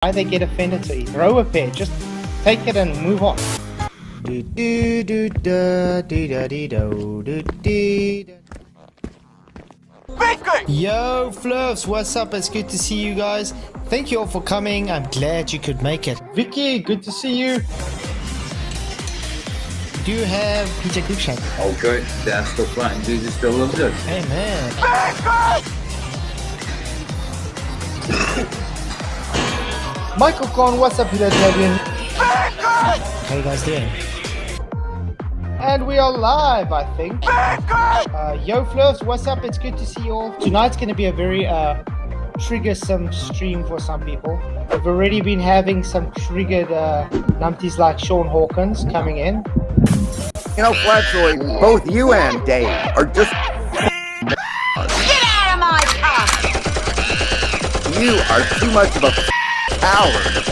why they get offended so easily. Throw a pair. Just take it and move on. Yo, Fluffs, what's up? It's good to see you guys. Thank you all for coming. I'm glad you could make it. Vicky, good to see you. Do you have PJ Cruikshank? Oh, good. That's still fine. Jesus still loves us. Hey, man. Michael Corn, what's up, Peter Italian? How you guys doing? And we are live, I think. Yo, Fluffs, what's up? It's good to see you all. Tonight's going to be a very triggersome stream for some people. We've already been having some triggered numpties like Sean Hawkins coming in. You know, Flatzoid, both you and Dave are just... Get out of my pocket! You are too much of a coward.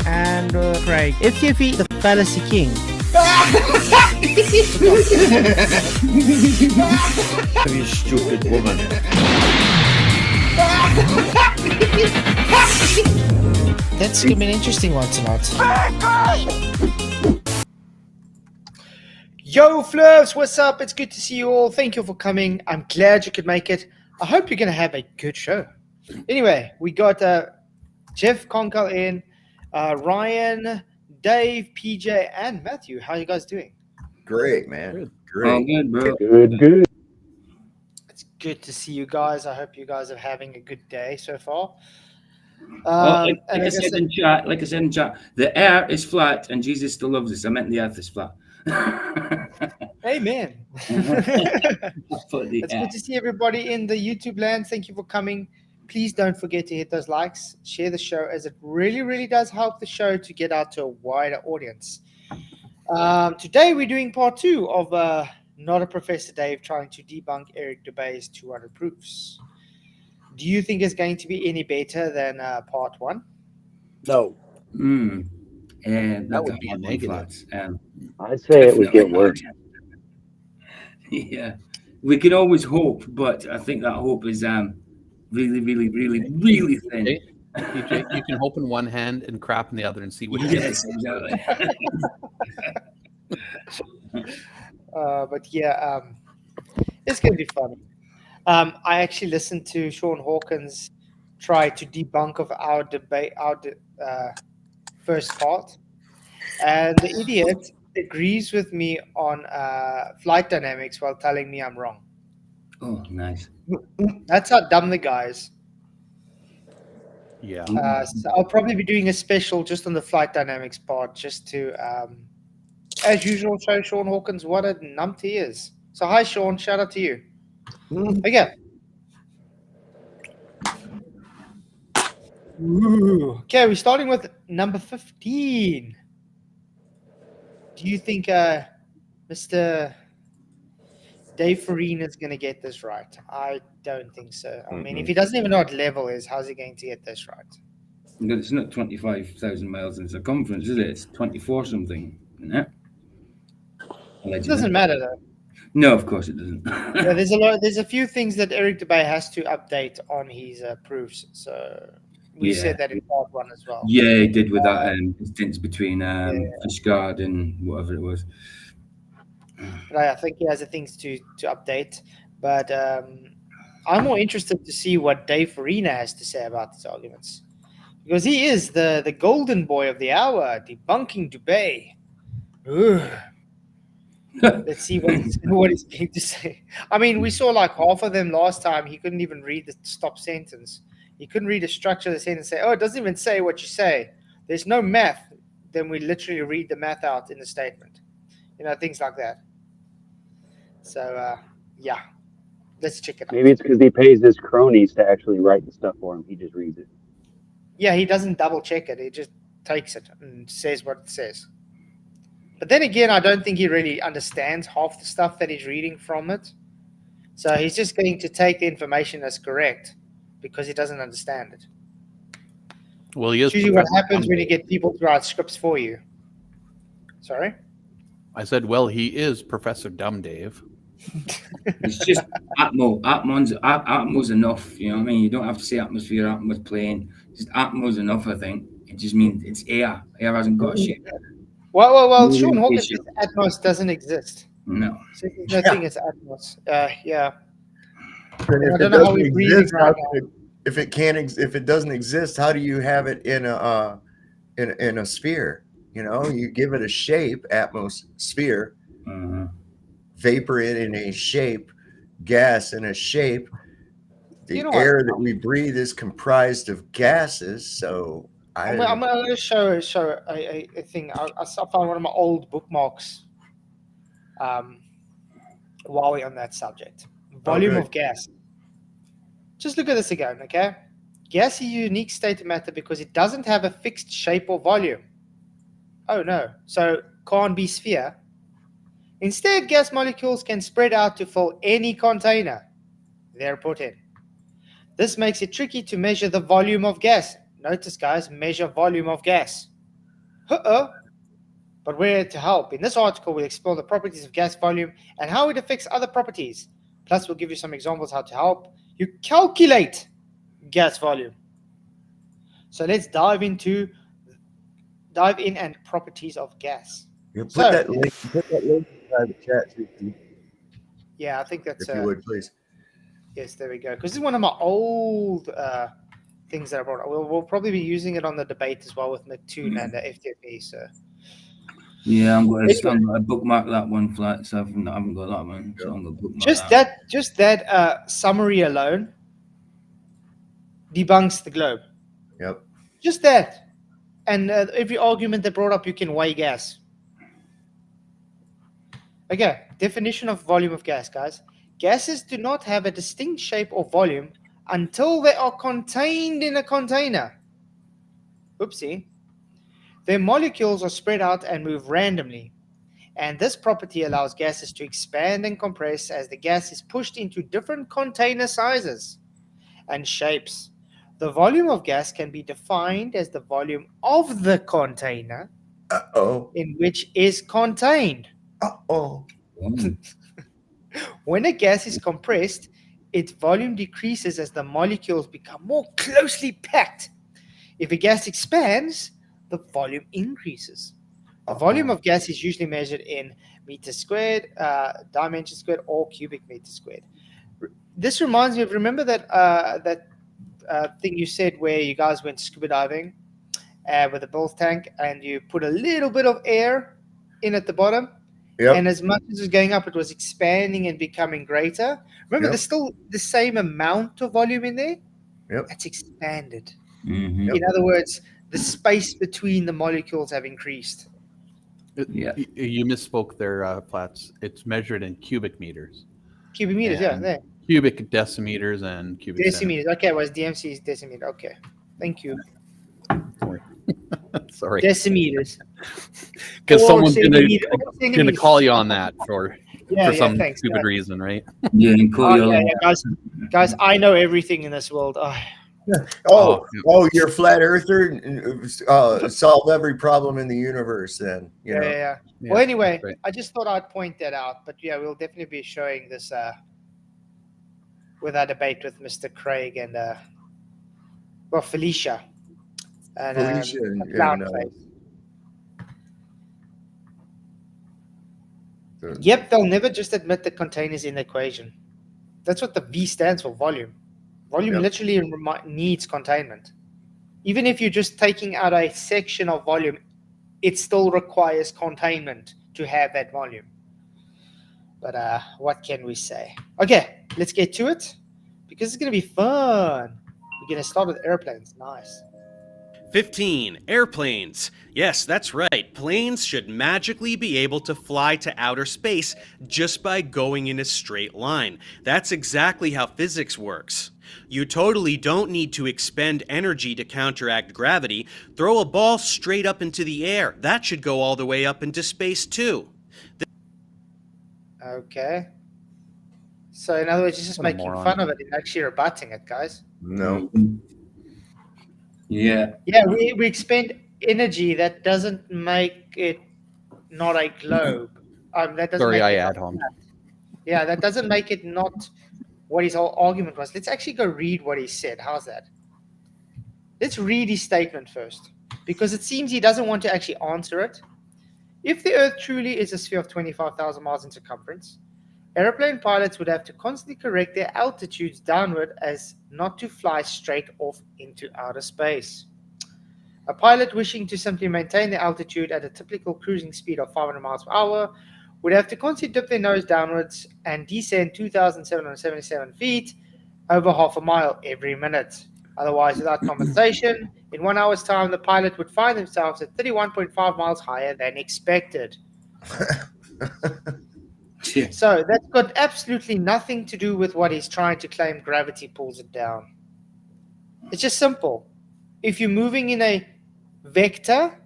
And Craig, FTFE, the Fallacy King. You stupid woman. That's going to be an interesting one tonight. Yo, Fluffs, what's up? It's good to see you all. Thank you for coming. I'm glad you could make it. I hope you're going to have a good show. Anyway, we got Jeff Conkle in, Ryan, Dave, PJ, and Matthew. How are you guys doing? Great, man. Oh, Great. good, bro. Good. It's good to see you guys. I hope you guys are having a good day so far. Like I said in chat, the earth is flat and Jesus still loves us. I meant the earth is flat. Amen. It's good to see everybody in the YouTube land. Thank you for coming. Please don't forget to hit those likes, share the show, as it really, really does help the show to get out to a wider audience. Today we're doing part 2 of Not a Professor Dave trying to debunk Eric Dubay's 200 proofs. Do you think it's going to be any better than part 1? No. And That would be a negative. Flats. I'd say it would get worse. Yeah, we can always hope, but I think that hope is really, really, really, really thin. PJ, you can hope in one hand and crap in the other and see what Yes, exactly. But yeah, it's going to be fun. I actually listened to Sean Hawkins try to debunk of our debate, first part, and the idiot agrees with me on flight dynamics while telling me I'm wrong. Oh, nice. That's how dumb the guy is. Yeah. So I'll probably be doing a special just on the flight dynamics part, just to, as usual, show Sean Hawkins what a numpty he is. So hi, Sean. Shout out to you. Okay. Ooh. Okay, we're starting with number 15. Do you think Mr. Dave Ferraina is going to get this right? I don't think so. I mean, if he doesn't even know what level is, how's he going to get this right? It's not 25,000 miles in circumference, is it? It's 24 something, isn't it? It doesn't matter though. No, of course it doesn't. Yeah, there's a few things that Eric Dubay has to update on his proofs. So we said that in part 1 as well. Yeah, he did with that distance between Fishguard and whatever it was. But I think he has the things to update. But I'm more interested to see what Dave Ferraina has to say about these arguments, because he is the golden boy of the hour, debunking Dubay. Let's see what he's going to say. I mean, we saw like half of them last time. He couldn't even read the stop sentence. He couldn't read the structure of the sentence and say, oh, it doesn't even say what you say. There's no math. Then we literally read the math out in the statement. You know, things like that. So, yeah. Let's check it out. Maybe it's because he pays his cronies to actually write the stuff for him. He just reads it. Yeah, he doesn't double check it. He just takes it and says what it says. But then again, I don't think he really understands half the stuff that he's reading from it. So he's just going to take the information as correct because he doesn't understand it. Well, he is It's usually what happens when you get people to write scripts for you. Sorry? I said, well, he is Professor Dumb Dave. It's just atmo's enough. You know what I mean? You don't have to say atmosphere, atmos plane. Just atmo's enough. I think it just means it's air. Air hasn't got a shape. Well. Sean Hawkins says atmos doesn't exist. No. So there's nothing as atmos. Yeah. And if I it don't know how doesn't we breathe exist, right if it doesn't exist, how do you have it in a sphere? You know, you give it a shape, atmosphere, vapor in a shape, gas in a shape. The air that we breathe is comprised of gases. So I'm going to show a thing. I found one of my old bookmarks. While we're on that subject, volume of gas. Just look at this again, okay? Gas is a unique state of matter because it doesn't have a fixed shape or volume. Oh no, so can't be sphere. Instead, gas molecules can spread out to fill any container they're put in. This makes it tricky to measure the volume of gas. Notice, guys, measure volume of gas. But we're here to help. In this article, we'll explore the properties of gas volume and how it affects other properties. Plus, we'll give you some examples how to help you calculate gas volume. So let's dive in and properties of gas. Put that link inside the chat, Suki. Yeah, I think that's if you would, please. Yes, there we go. Because this is one of my old things that I brought. We'll probably be using it on the debate as well with McToon and the FTFE. So. Yeah, I'm going to bookmark that one flat. So I haven't got that one. So I'm going to bookmark just that summary alone debunks the globe. Yep. Just that, and every argument they brought up, you can weigh gas. Okay, definition of volume of gas, guys. Gases do not have a distinct shape or volume until they are contained in a container. Oopsie. Their molecules are spread out and move randomly, and this property allows gases to expand and compress as the gas is pushed into different container sizes and shapes. The volume of gas can be defined as the volume of the container in which is contained. When a gas is compressed, its volume decreases as the molecules become more closely packed. If a gas expands, the volume increases. The volume of gas is usually measured in meters squared, dimensions squared, or cubic meters squared. This reminds me of, remember that thing you said where you guys went scuba diving with a bilge tank and you put a little bit of air in at the bottom? Yep. And as much as it was going up, it was expanding and becoming greater. Remember, there's still the same amount of volume in there. Yep. It's expanded. Mm-hmm. In other words, the space between the molecules have increased. You misspoke there, Platts. It's measured in cubic meters. Cubic meters, there. Cubic decimeters and cubic decimeters. Okay, was DMC is decimeter. Okay, thank you. Sorry. Decimeters. Because someone's gonna call you on that for some stupid reason, right? Yeah, guys, I know everything in this world. You're a flat earther. Solve every problem in the universe. Then yeah. Well, anyway, I just thought I'd point that out. But yeah, we'll definitely be showing this with our debate with Mr. Craig and Felicia. And, yep, they'll never just admit the containers in the equation. That's what the V stands for, volume. Volume literally needs containment. Even if you're just taking out a section of volume, it still requires containment to have that volume. But what can we say? Okay, let's get to it because it's going to be fun. We're going to start with airplanes. Nice. 15. Airplanes. Yes, that's right. Planes should magically be able to fly to outer space just by going in a straight line. That's exactly how physics works. You totally don't need to expend energy to counteract gravity. Throw a ball straight up into the air. That should go all the way up into space too. Okay. So in other words, you're just making fun of it and actually rebutting it, guys. No. Yeah. Yeah, we expend energy that doesn't make it not a globe. That doesn't. Sorry, I ad hom. Yeah, that doesn't make it not what his whole argument was. Let's actually go read what he said. How's that? Let's read his statement first, because it seems he doesn't want to actually answer it. If the Earth truly is a sphere of 25,000 miles in circumference, aeroplane pilots would have to constantly correct their altitudes downward as not to fly straight off into outer space. A pilot wishing to simply maintain the altitude at a typical cruising speed of 500 miles per hour would have to constantly dip their nose downwards and descend 2,777 feet over half a mile every minute. Otherwise, without compensation, in 1 hour's time, the pilot would find themselves at 31.5 miles higher than expected. So that's got absolutely nothing to do with what he's trying to claim gravity pulls it down. It's just simple. If you're moving in a vector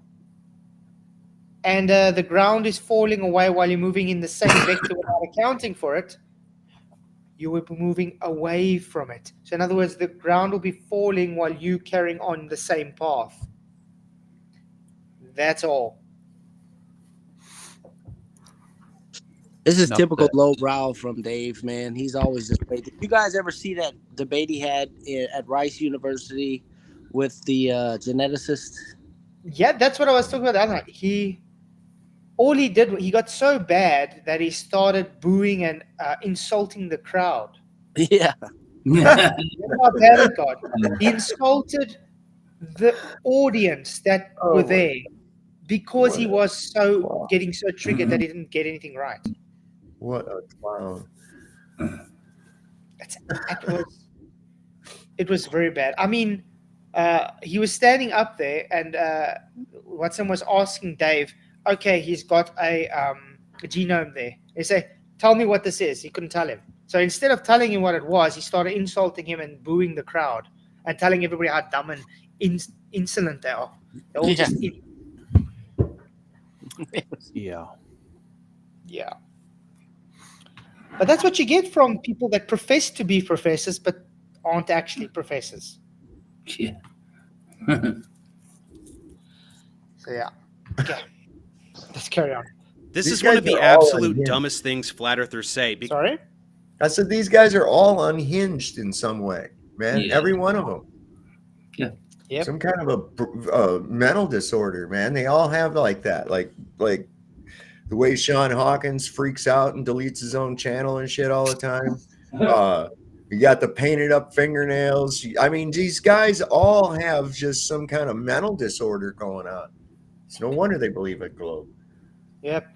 and the ground is falling away while you're moving in the same vector without accounting for it, you will be moving away from it. So in other words, the ground will be falling while you carrying on the same path. That's all. This is typical lowbrow from Dave, man. He's always this way. Did you guys ever see that debate he had at Rice University with the geneticist? Yeah, that's what I was talking about the other night. He got so bad that he started booing and insulting the crowd. Yeah. That's how bad it got. He insulted the audience that were there because he was getting so triggered that he didn't get anything right. What a clown. It was very bad. I mean, he was standing up there, and Watson was asking Dave, okay, he's got a genome there. They say, tell me what this is. He couldn't tell him. So instead of telling him what it was, he started insulting him and booing the crowd and telling everybody how dumb and insolent they are. They're all just Yeah. But that's what you get from people that profess to be professors but aren't actually professors. Yeah. So yeah. Okay. Let's carry on. This These is one of guys the are all absolute unhinged. dumbest things flat earthers say. Sorry? I said these guys are all unhinged in some way, man. Yeah. Every one of them. Yeah. Yep. Some kind of a mental disorder, man. They all have like that. Like the way Sean Hawkins freaks out and deletes his own channel and shit all the time. You got the painted up fingernails. I mean, these guys all have just some kind of mental disorder going on. It's no wonder they believe in globe. Yep.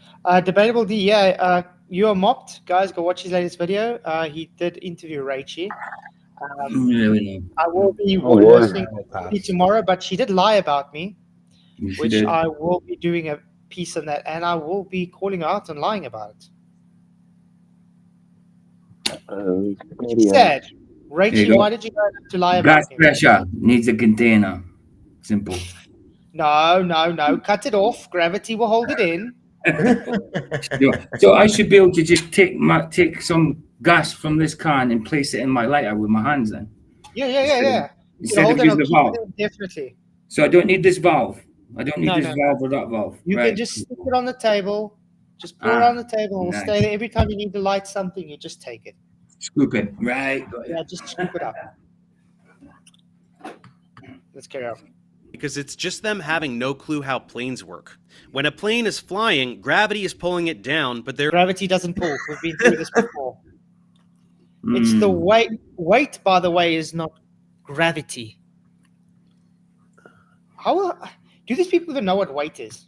Debatable D, yeah. You are mopped. Guys, go watch his latest video. He did interview Rachie. Really? I will be listening to tomorrow, but she did lie about me, which I will be doing a piece on that, and I will be calling her out and lying about it. Which is sad. Rachie, why did you guys have to lie about Gas me? pressure needs a container. Simple. No. Cut it off. Gravity will hold it in. So I should be able to just take some gas from this can and place it in my lighter with my hands then? Yeah. Instead of using the valve. Definitely. So I don't need this valve. I don't need this valve or that valve. You can just stick it on the table. Just put it on the table and it'll stay there. Every time you need to light something, you just take it. Scoop it. Right. Yeah, just scoop it up. Let's carry on. Because it's just them having no clue how planes work. When a plane is flying, gravity is pulling it down, but gravity doesn't pull. We've been through this before. It's the weight. Weight, by the way, is not gravity. How do these people even know what weight is?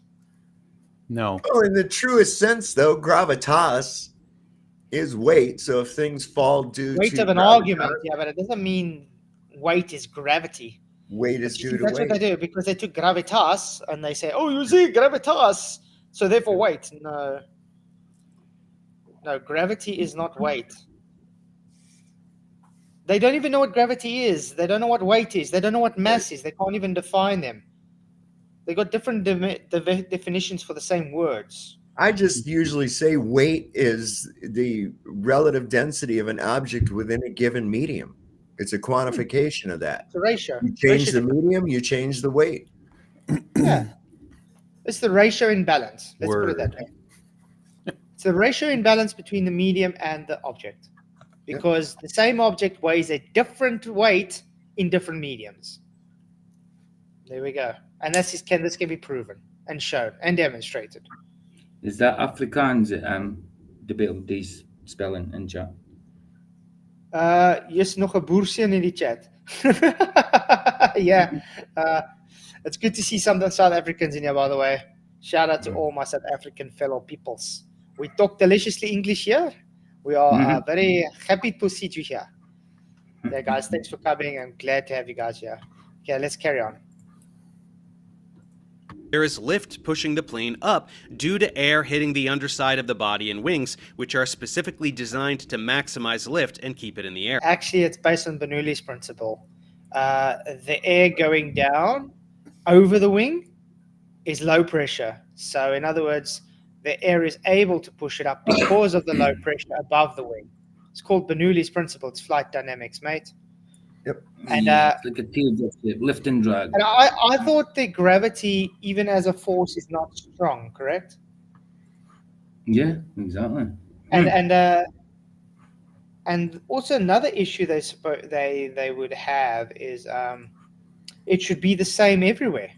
No. Well, in the truest sense, though, gravitas is weight. So if things fall due weight to of an argument, yeah, but it doesn't mean weight is gravity. Weight is due to that's weight. What they do, because they took gravitas and they say, oh, you see, gravitas, so therefore weight. No, gravity is not weight. They don't even know what gravity is. They don't know what weight is. They don't know what mass is. They can't even define them. They got different definitions for the same words. I just usually say weight is the relative density of an object within a given medium. It's a quantification of that. It's a ratio. You change the medium, you change the weight. Yeah. It's the ratio in balance. Let's put it that way. It's the ratio imbalance between the medium and the object, because the same object weighs a different weight in different mediums. There we go. And this can be proven and shown and demonstrated. Is that Afrikaans debate these spelling in chat? Jy's nog 'n boerseun in die chat. Yeah. It's good to see some South Africans in here, by the way. Shout out to all my South African fellow peoples. We talk deliciously English here. We are very happy to see you here. Yeah, guys, thanks for coming. I'm glad to have you guys here. Okay, let's carry on. There is lift pushing the plane up due to air hitting the underside of the body and wings, which are specifically designed to maximize lift and keep it in the air. Actually, it's based on Bernoulli's principle. The air going down over the wing is low pressure. So in other words, the air is able to push it up because of the low pressure above the wing. It's called Bernoulli's principle. It's flight dynamics, mate. Yep. And it's like a teardrop shape, lift and drag. And I thought the gravity, even as a force, is not strong, correct? Yeah, exactly. And also another issue they would have is it should be the same everywhere.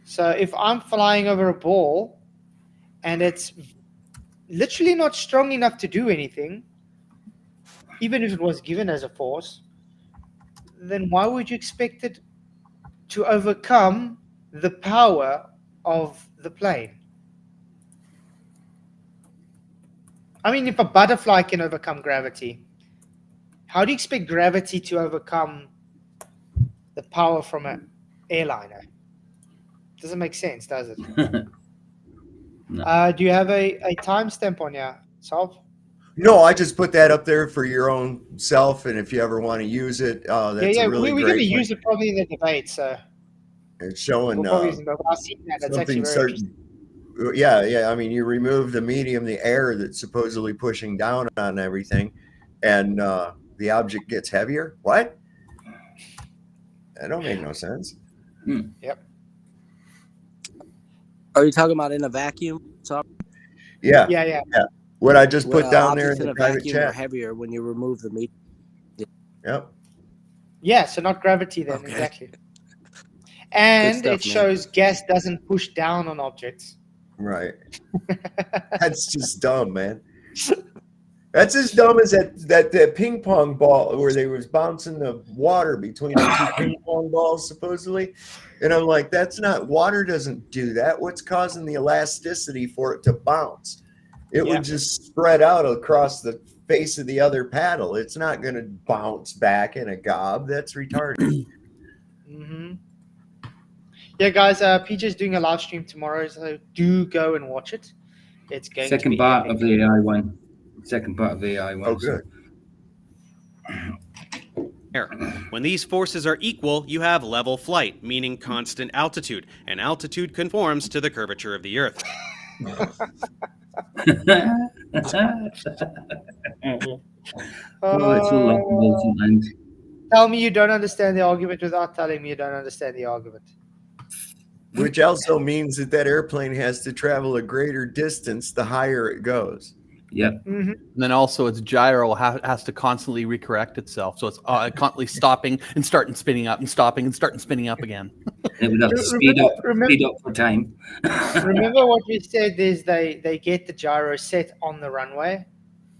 So if I'm flying over a ball and it's literally not strong enough to do anything, even if it was given as a force, then why would you expect it to overcome the power of the plane? I mean, if a butterfly can overcome gravity, how do you expect gravity to overcome the power from an airliner? Doesn't make sense, does it? No. Do you have a timestamp on your self? No, I just put that up there for your own self, and if you ever want to use it, that's a really we're great going to use it probably in the debate. So it's showing I've seen that. That's actually very interesting. Yeah. I mean, you remove the medium, the air that's supposedly pushing down on everything, and the object gets heavier. What? That don't make no sense. Yep. Are you talking about in a vacuum? Yeah. What I just put down there in the private chat. Are heavier when you remove the medium. Yep. Yeah, so not gravity then, exactly. And it shows gas doesn't push down on objects. Right. That's just dumb, man. That's as dumb as that ping pong ball where they was bouncing the water between the two ping pong balls, supposedly. And I'm like, water doesn't do that. What's causing the elasticity for it to bounce? It would just spread out across the face of the other paddle. It's not going to bounce back in a gob. That's retarded. Yeah, guys, PJ's doing a live stream tomorrow, so do go and watch it. It's going Second to be part epic. of the AI one. Second part of the AI one. Oh, good. When these forces are equal, you have level flight, meaning constant altitude, and altitude conforms to the curvature of the Earth. Tell me you don't understand the argument without telling me you don't understand the argument. Which also means that airplane has to travel a greater distance the higher it goes. Yep. And then also its gyro has to constantly recorrect itself. So it's constantly stopping and starting spinning up and stopping and starting spinning up again. It would have to speed up for time. Remember what we said is they get the gyro set on the runway.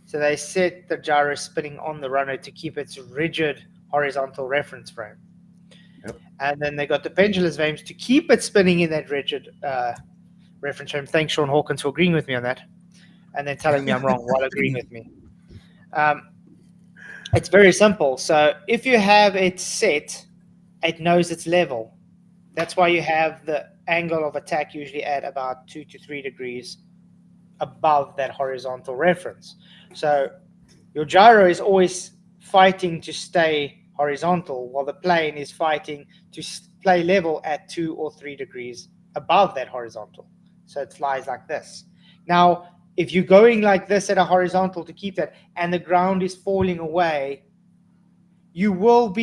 So they set the gyro spinning on the runway to keep its rigid horizontal reference frame. Yep. And then they got the pendulum vanes to keep it spinning in that rigid reference frame. Thanks, Sean Hawkins, for agreeing with me on that. And then telling me I'm wrong while agreeing with me. It's very simple. So if you have it set, it knows its level. That's why you have the angle of attack usually at about 2 to 3 degrees above that horizontal reference. So your gyro is always fighting to stay horizontal while the plane is fighting to play level at 2 or 3 degrees above that horizontal. So it flies like this. Now, if you're going like this at a horizontal to keep that and the ground is falling away, your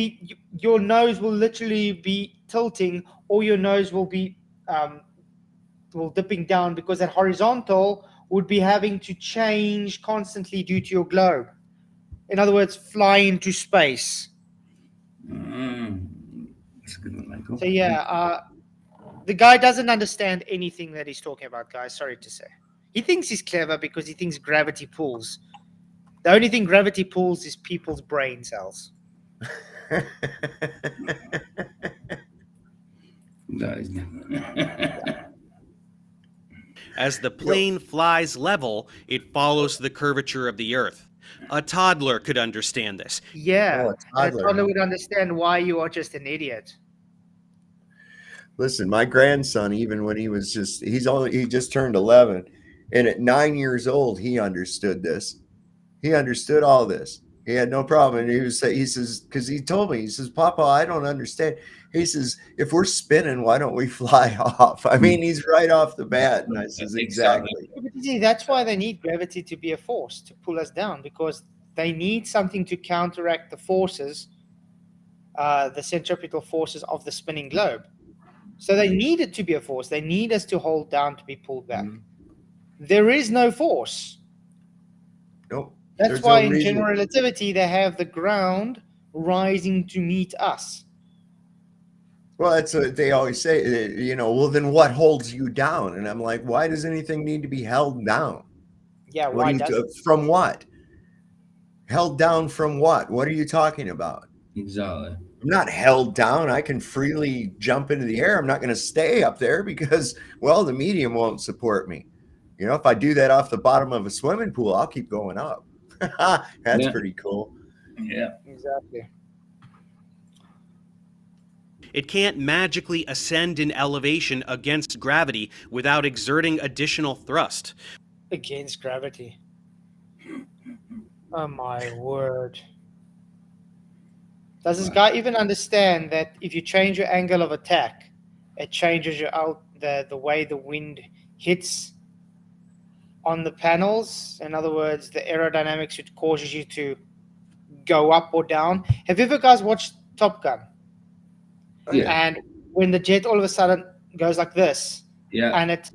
nose will literally be tilting, or your nose will be well, dipping down, because that horizontal would be having to change constantly due to your globe. In other words, fly into space. That's a good one, Michael. So yeah, the guy doesn't understand anything that he's talking about, guys. Sorry to say. He thinks he's clever because he thinks gravity pulls. The only thing gravity pulls is people's brain cells. That is As the plane flies level, it follows the curvature of the Earth. A toddler could understand this. Yeah, Oh, a and a toddler, toddler huh? would understand why you are just an idiot. Listen, my grandson, even when he just turned 11, and at 9 years old, he understood this. He understood all this. He had no problem. And he says, because he told me, he says, Papa, I don't understand. He says, if we're spinning, why don't we fly off? I mean, he's right off the bat. And I says, exactly. But you see, that's why they need gravity to be a force to pull us down, because they need something to counteract the forces, the centripetal forces of the spinning globe. So they need it to be a force. They need us to hold down to be pulled back. There is no force. Nope. That's There's why no in reason. general relativity, they have the ground rising to meet us. Well, that's what they always say, well, then what holds you down? And I'm like, why does anything need to be held down? Yeah, why does it? From what? Held down from what? What are you talking about? Exactly. I'm not held down. I can freely jump into the air. I'm not going to stay up there because, well, the medium won't support me. If I do that off the bottom of a swimming pool, I'll keep going up. That's pretty cool. Yeah. Exactly. It can't magically ascend in elevation against gravity without exerting additional thrust. Against gravity. Oh my word. Does this guy even understand that if you change your angle of attack, it changes the way the wind hits on the panels? In other words, the aerodynamics, which causes you to go up or down. Have you ever guys watched Top Gun? Yeah. And when the jet all of a sudden goes like this, Yeah. and it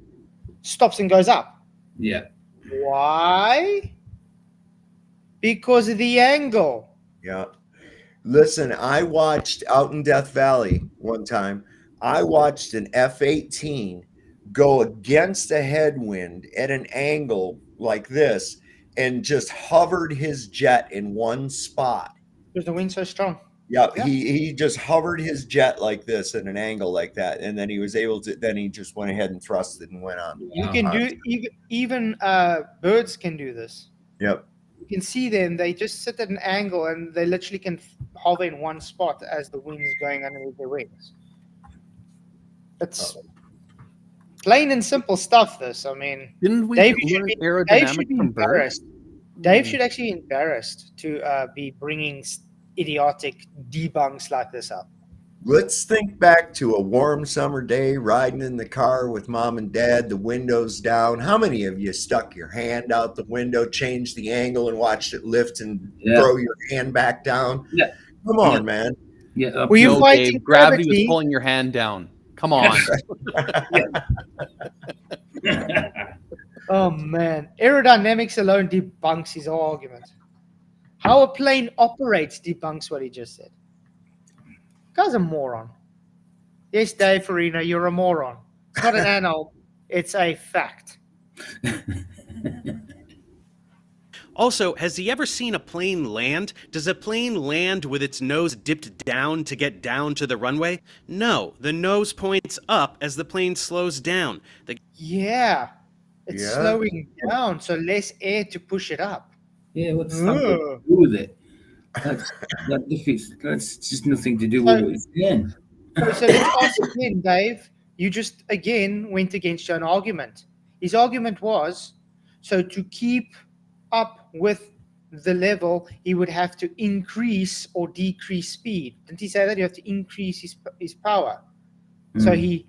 stops and goes up. Yeah. Why? Because of the angle. Yeah. Listen, I watched out in Death Valley one time. I watched an F-18 go against a headwind at an angle like this and just hovered his jet in one spot. Because the wind's so strong. Yeah, he just hovered his jet like this at an angle like that, and then he was able to. Then he just went ahead and thrusted and went on. You can do even birds can do this. Yep. You can see them; they just sit at an angle and they literally can hover in one spot as the wind is going underneath their wings. It's plain and simple stuff. This, I mean, Didn't we Dave learn Dave aerodynamics should be from birds? embarrassed. Dave should actually be embarrassed to be bringing idiotic debunks like this up. Let's think back to a warm summer day, riding in the car with mom and dad, the windows down. How many of you stuck your hand out the window, changed the angle, and watched it lift and throw your hand back down? Yeah. Come on, man. Yeah. Were you fighting Dave, gravity was gravity? pulling your hand down. Come on. Oh man, aerodynamics alone debunks his argument. How a plane operates debunks what he just said. Guy's a moron. Yes, Dave Ferraina, you're a moron. It's not an anal, it's a fact. Also, has he ever seen a plane land? Does a plane land with its nose dipped down to get down to the runway? No, the nose points up as the plane slows down. Yeah, it's slowing down, so less air to push it up. Yeah, what's that got to do with it? That defeats. That's just nothing to do with what it's saying. So let's ask again, Dave. You just again went against your own argument. His argument was so to keep up with the level, he would have to increase or decrease speed. Didn't he say that? You have to increase his power. So if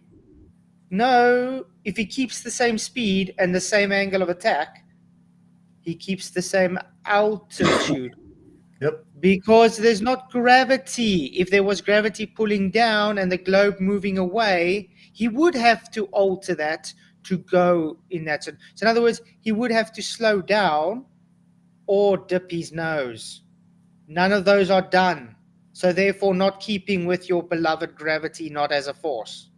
he keeps the same speed and the same angle of attack, he keeps the same altitude. Yep. Because there's not gravity. If there was gravity pulling down and the globe moving away, he would have to alter that to go in that. So in other words, he would have to slow down or dip his nose. None of those are done. So therefore not keeping with your beloved gravity, not as a force.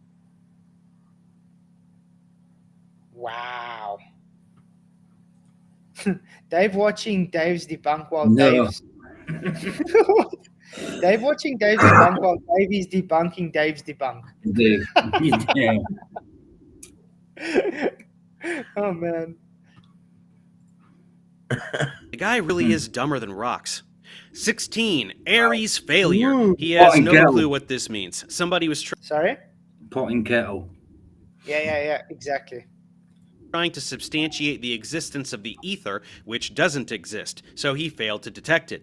Wow. Dave watching Dave's debunk while Dave's Dave watching Dave's debunk while Dave is debunking Dave's debunk. Dave. Yeah. Oh man. The guy really is dumber than rocks. 16. Airy's failure. Ooh. He has Pot and no kettle. clue what this means. Somebody was Sorry? Pot and kettle. Yeah, exactly. trying to substantiate the existence of the ether, which doesn't exist, so he failed to detect it.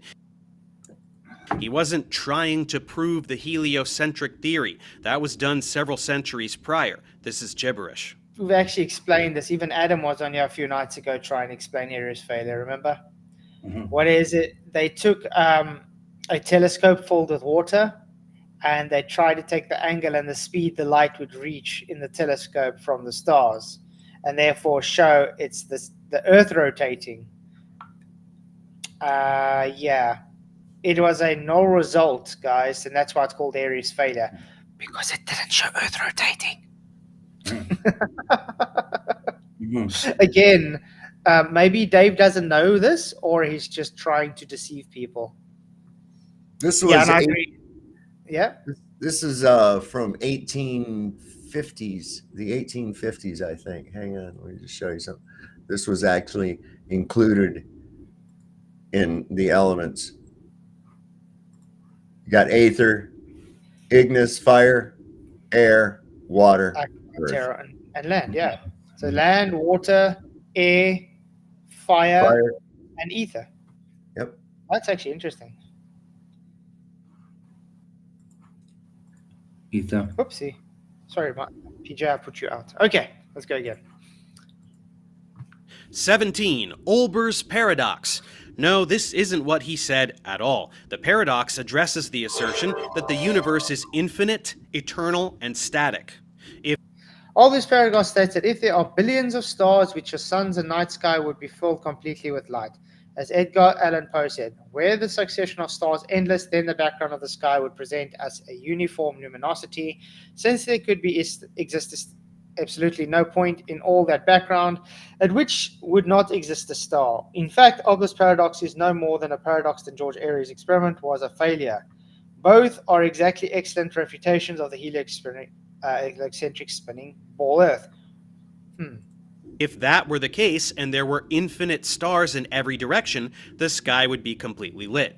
He wasn't trying to prove the heliocentric theory. That was done several centuries prior. This is gibberish. We've actually explained this. Even Adam was on here a few nights ago trying to explain Airy's failure, remember? Mm-hmm. What is it? They took a telescope filled with water and they tried to take the angle and the speed the light would reach in the telescope from the stars and therefore show it's the Earth rotating. Yeah. It was a null result, guys, and that's why it's called Airy's failure, because it didn't show Earth rotating. Mm-hmm. Again, maybe Dave doesn't know this, or he's just trying to deceive people. This was This is from 1850s, the 1850s, I think. Hang on, let me just show you something. This was actually included in the elements. You got aether, ignis, fire, air, water, earth. And land, yeah. So land, water, air, fire, and ether. Yep. That's actually interesting. Ether. Oopsie. Sorry, PJ, I put you out. Okay, let's go again. 17. Olbers' paradox. No, this isn't what he said at all. The paradox addresses the assertion that the universe is infinite, eternal, and static. Olbers' paradox states that if there are billions of stars which your sun's and night sky would be filled completely with light. As Edgar Allan Poe said, were the succession of stars endless, then the background of the sky would present as a uniform luminosity. Since there could exist absolutely no point in all that background at which would not exist a star. In fact, Olbers' paradox is no more than a paradox than George Airy's experiment was a failure. Both are exactly excellent refutations of the heliocentric spinning ball Earth. If that were the case and there were infinite stars in every direction, the sky would be completely lit.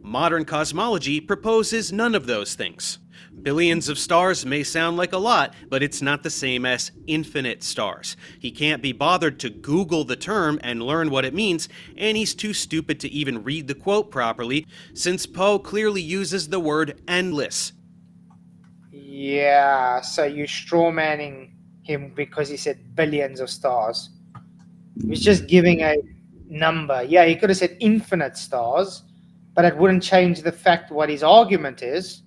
Modern cosmology proposes none of those things. Billions of stars may sound like a lot, but it's not the same as infinite stars. He can't be bothered to Google the term and learn what it means, and he's too stupid to even read the quote properly, since Poe clearly uses the word endless. Yeah, so you're strawmanning him because he said billions of stars. He's just giving a number. Yeah, he could have said infinite stars, but it wouldn't change the fact what his argument is.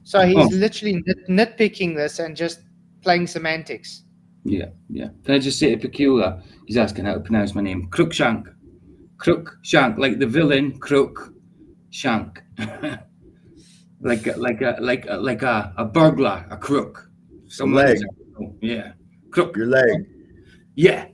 So he's literally nitpicking this and just playing semantics. Yeah. Can I just say to Peculiar, he's asking how to pronounce my name. Crookshank. Crookshank, like the villain, Crookshank. like a burglar, a crook. Some leg. Yeah. Crook. Your leg. Yeah.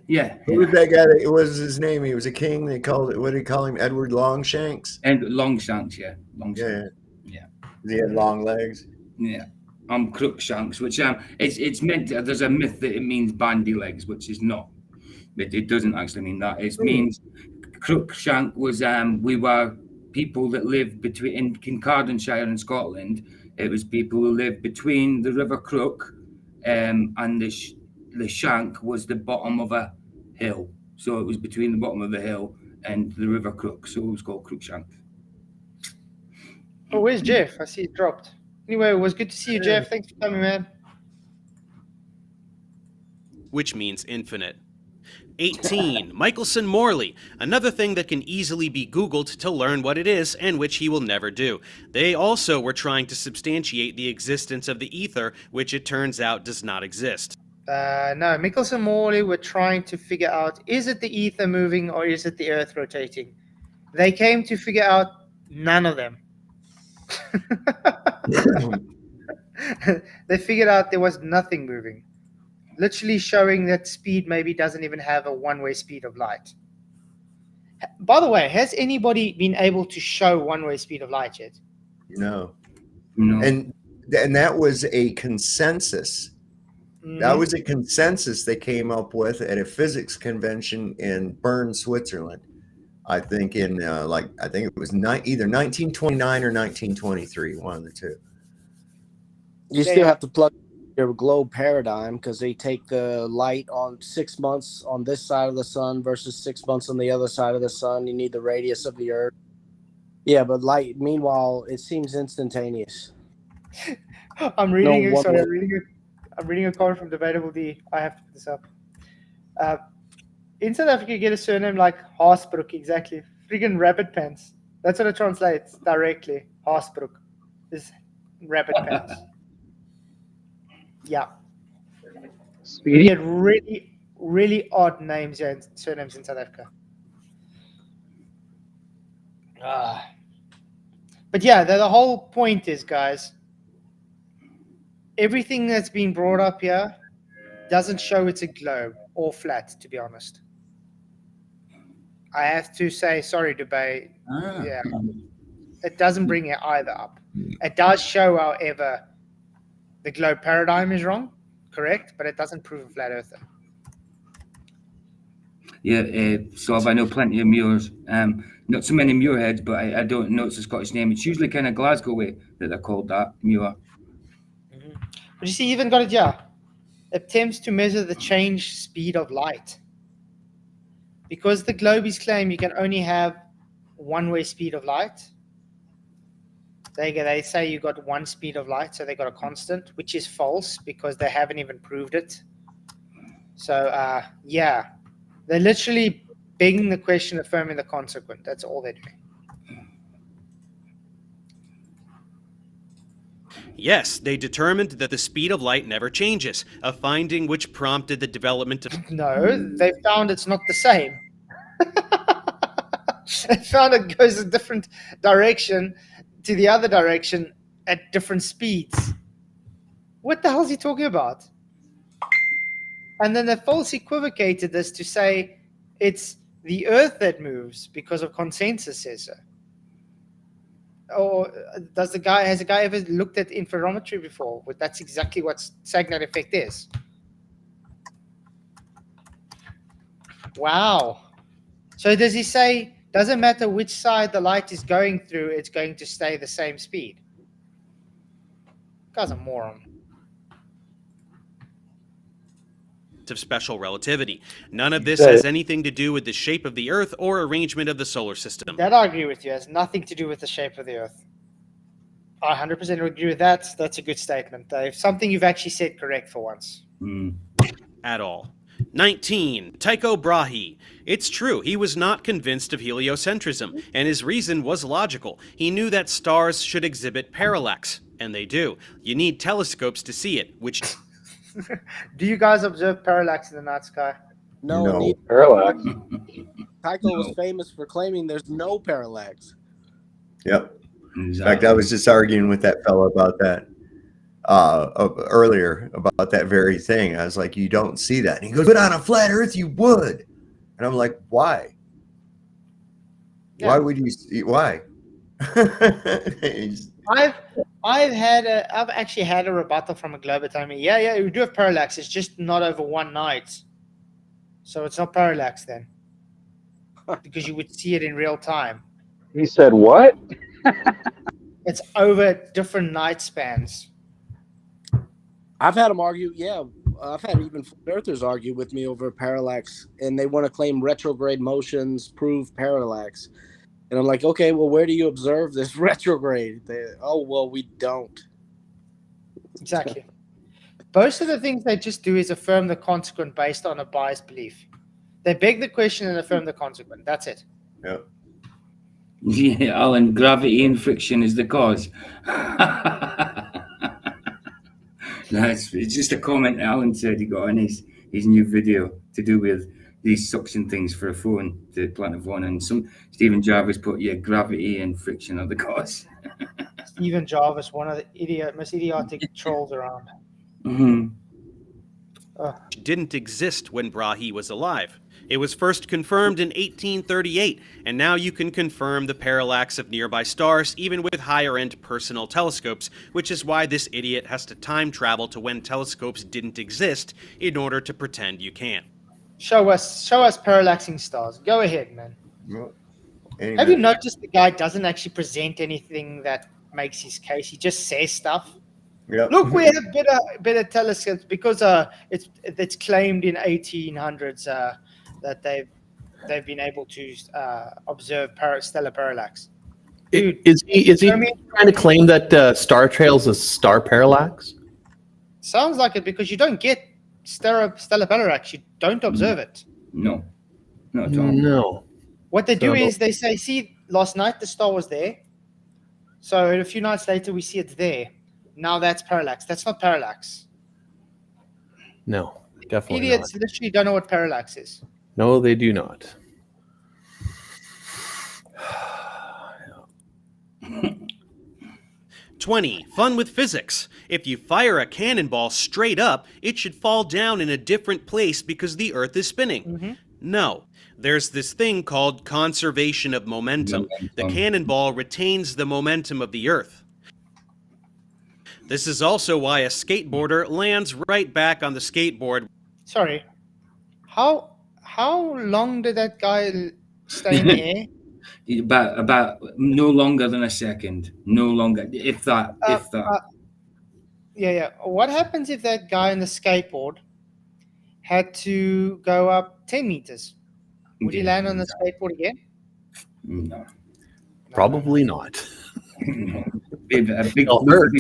Who was that guy? What was his name? He was a king. They called it, what did he call him? Edward Longshanks? And Longshanks, yeah. Longshanks. Yeah. He had long legs. Yeah. I'm Crookshanks, which it's meant to, there's a myth that it means bandy legs, which is not. It doesn't actually mean that. It means Crookshank was we were people that lived between in Kincardineshire in Scotland. It was people who lived between the River Crook and the shank was the bottom of a hill. So it was between the bottom of the hill and the River Crook. So it was called Crookshank. Oh, where's Jeff? I see it dropped. Anyway, it was good to see you, Jeff. Thanks for coming, man. Which means infinite. 18. Michelson-Morley, another thing that can easily be Googled to learn what it is and which he will never do. They also were trying to substantiate the existence of the ether, which it turns out does not exist. No, Michelson Morley were trying to figure out, is it the ether moving or is it the Earth rotating? They came to figure out none of them. They figured out there was nothing moving. Literally showing that speed maybe doesn't even have a one-way speed of light. By the way, has anybody been able to show one-way speed of light yet? No. And that was a consensus. That was a consensus they came up with at a physics convention in Bern, Switzerland. I think in I think it was either 1929 or 1923, one of the two. You still have to plug your globe paradigm because they take the light on 6 months on this side of the sun versus 6 months on the other side of the sun. You need the radius of the Earth. Yeah, but light, meanwhile, it seems instantaneous. I'm reading a comment from Debatable D. I have to put this up. In South Africa, you get a surname like Haasbroek, exactly. Friggin' rabbit pants. That's what it translates directly. Haasbroek is rabbit pants. Yeah. We get really, really odd names and surnames in South Africa. But yeah, the whole point is, guys, everything that's been brought up here doesn't show it's a globe or flat, to be honest. I have to say, sorry, Dubai. Yeah. It doesn't bring it either up. It does show, however, the globe paradigm is wrong, correct, but it doesn't prove a flat earther. Yeah, so I know plenty of Muirs. Not so many Muirheads, but I don't know it's a Scottish name. It's usually kind of Glasgow way that they're called that, Muir. But you see, you even got it, yeah. Attempts to measure the change speed of light. Because the globies claim you can only have one-way speed of light. They say you got one speed of light, so they got a constant, which is false because they haven't even proved it. So, yeah, they're literally begging the question, affirming the consequent. That's all they're doing. Yes, they determined that the speed of light never changes, a finding which prompted the development of... No, they found it's not the same. They found it goes a different direction to the other direction at different speeds. What the hell is he talking about? And then they false equivocated this to say it's the Earth that moves because of consensus says so. Or has a guy ever looked at interferometry before? Well, that's exactly what Sagnat effect is. Wow. So does he say, doesn't matter which side the light is going through, it's going to stay the same speed? Guy's a moron. Of special relativity. None of this has anything to do with the shape of the Earth or arrangement of the solar system. That I agree with you. It has nothing to do with the shape of the Earth. I 100% agree with that. That's a good statement, Dave. Something you've actually said correct for once. At all. 19. Tycho Brahe. It's true, he was not convinced of heliocentrism, and his reason was logical. He knew that stars should exhibit parallax, and they do. You need telescopes to see it, which... Do you guys observe parallax in the night sky? No. Parallax. Tycho was famous for claiming there's no parallax. Yep. In fact, I was just arguing with that fellow about that earlier, about that very thing. I was like, you don't see that. And he goes, but on a flat Earth, you would. And I'm like, why? Yeah. Why would you see? Why? I've actually had a rebuttal from a globe telling me, yeah, we do have parallax. It's just not over one night. So it's not parallax then. Because you would see it in real time. He said what? It's over different night spans. I've had them argue, I've had even earthers argue with me over parallax, and they want to claim retrograde motions prove parallax. And I'm like, okay, well, where do you observe this retrograde? We don't. Exactly. Most of the things they just do is affirm the consequent based on a biased belief. They beg the question and affirm the consequent. That's it. Yeah. Yeah, Alan, gravity and friction is the cause. It's just a comment Alan said he got in his new video to do with these suction things for a phone, to plant a phone, and Stephen Jarvis put, yeah, gravity and friction are the cause. Stephen Jarvis, one of the most idiotic trolls around. Mm-hmm. Didn't exist when Brahe was alive. It was first confirmed in 1838, and now you can confirm the parallax of nearby stars even with higher-end personal telescopes, which is why this idiot has to time travel to when telescopes didn't exist in order to pretend you can. Show us parallaxing stars. Go ahead, man. Well, Have you noticed the guy doesn't actually present anything that makes his case? He just says stuff. Yep. Look, we have better telescopes because it's claimed in 1800s that they've been able to observe stellar parallax. Dude, is he trying to claim that star trails is star parallax? Sounds like it, because you don't get stellar parallax. You don't observe it. No, not at all. No. What they do is they say, see, last night the star was there. So a few nights later we see it's there. Now that's parallax. That's not parallax. No, definitely Idiots not. literally don't know what parallax is. No, they do not. 20. Fun with physics. If you fire a cannonball straight up, it should fall down in a different place because the Earth is spinning. Mm-hmm. No. There's this thing called conservation of momentum. The cannonball retains the momentum of the Earth. This is also why a skateboarder lands right back on the skateboard. Sorry. How long did that guy stay in the air? About no longer than a second. No longer, if that. Yeah. What happens if that guy on the skateboard had to go up 10 meters? Would he land on the skateboard again? No. Probably not. A big alert.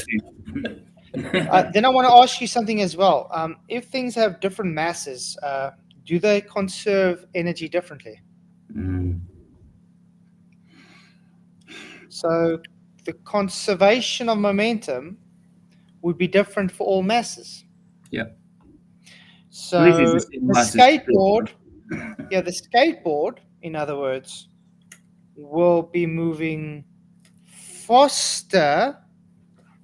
Then I want to ask you something as well. If things have different masses, do they conserve energy differently? So the conservation of momentum would be different for all masses. Yeah. So the skateboard, in other words, will be moving faster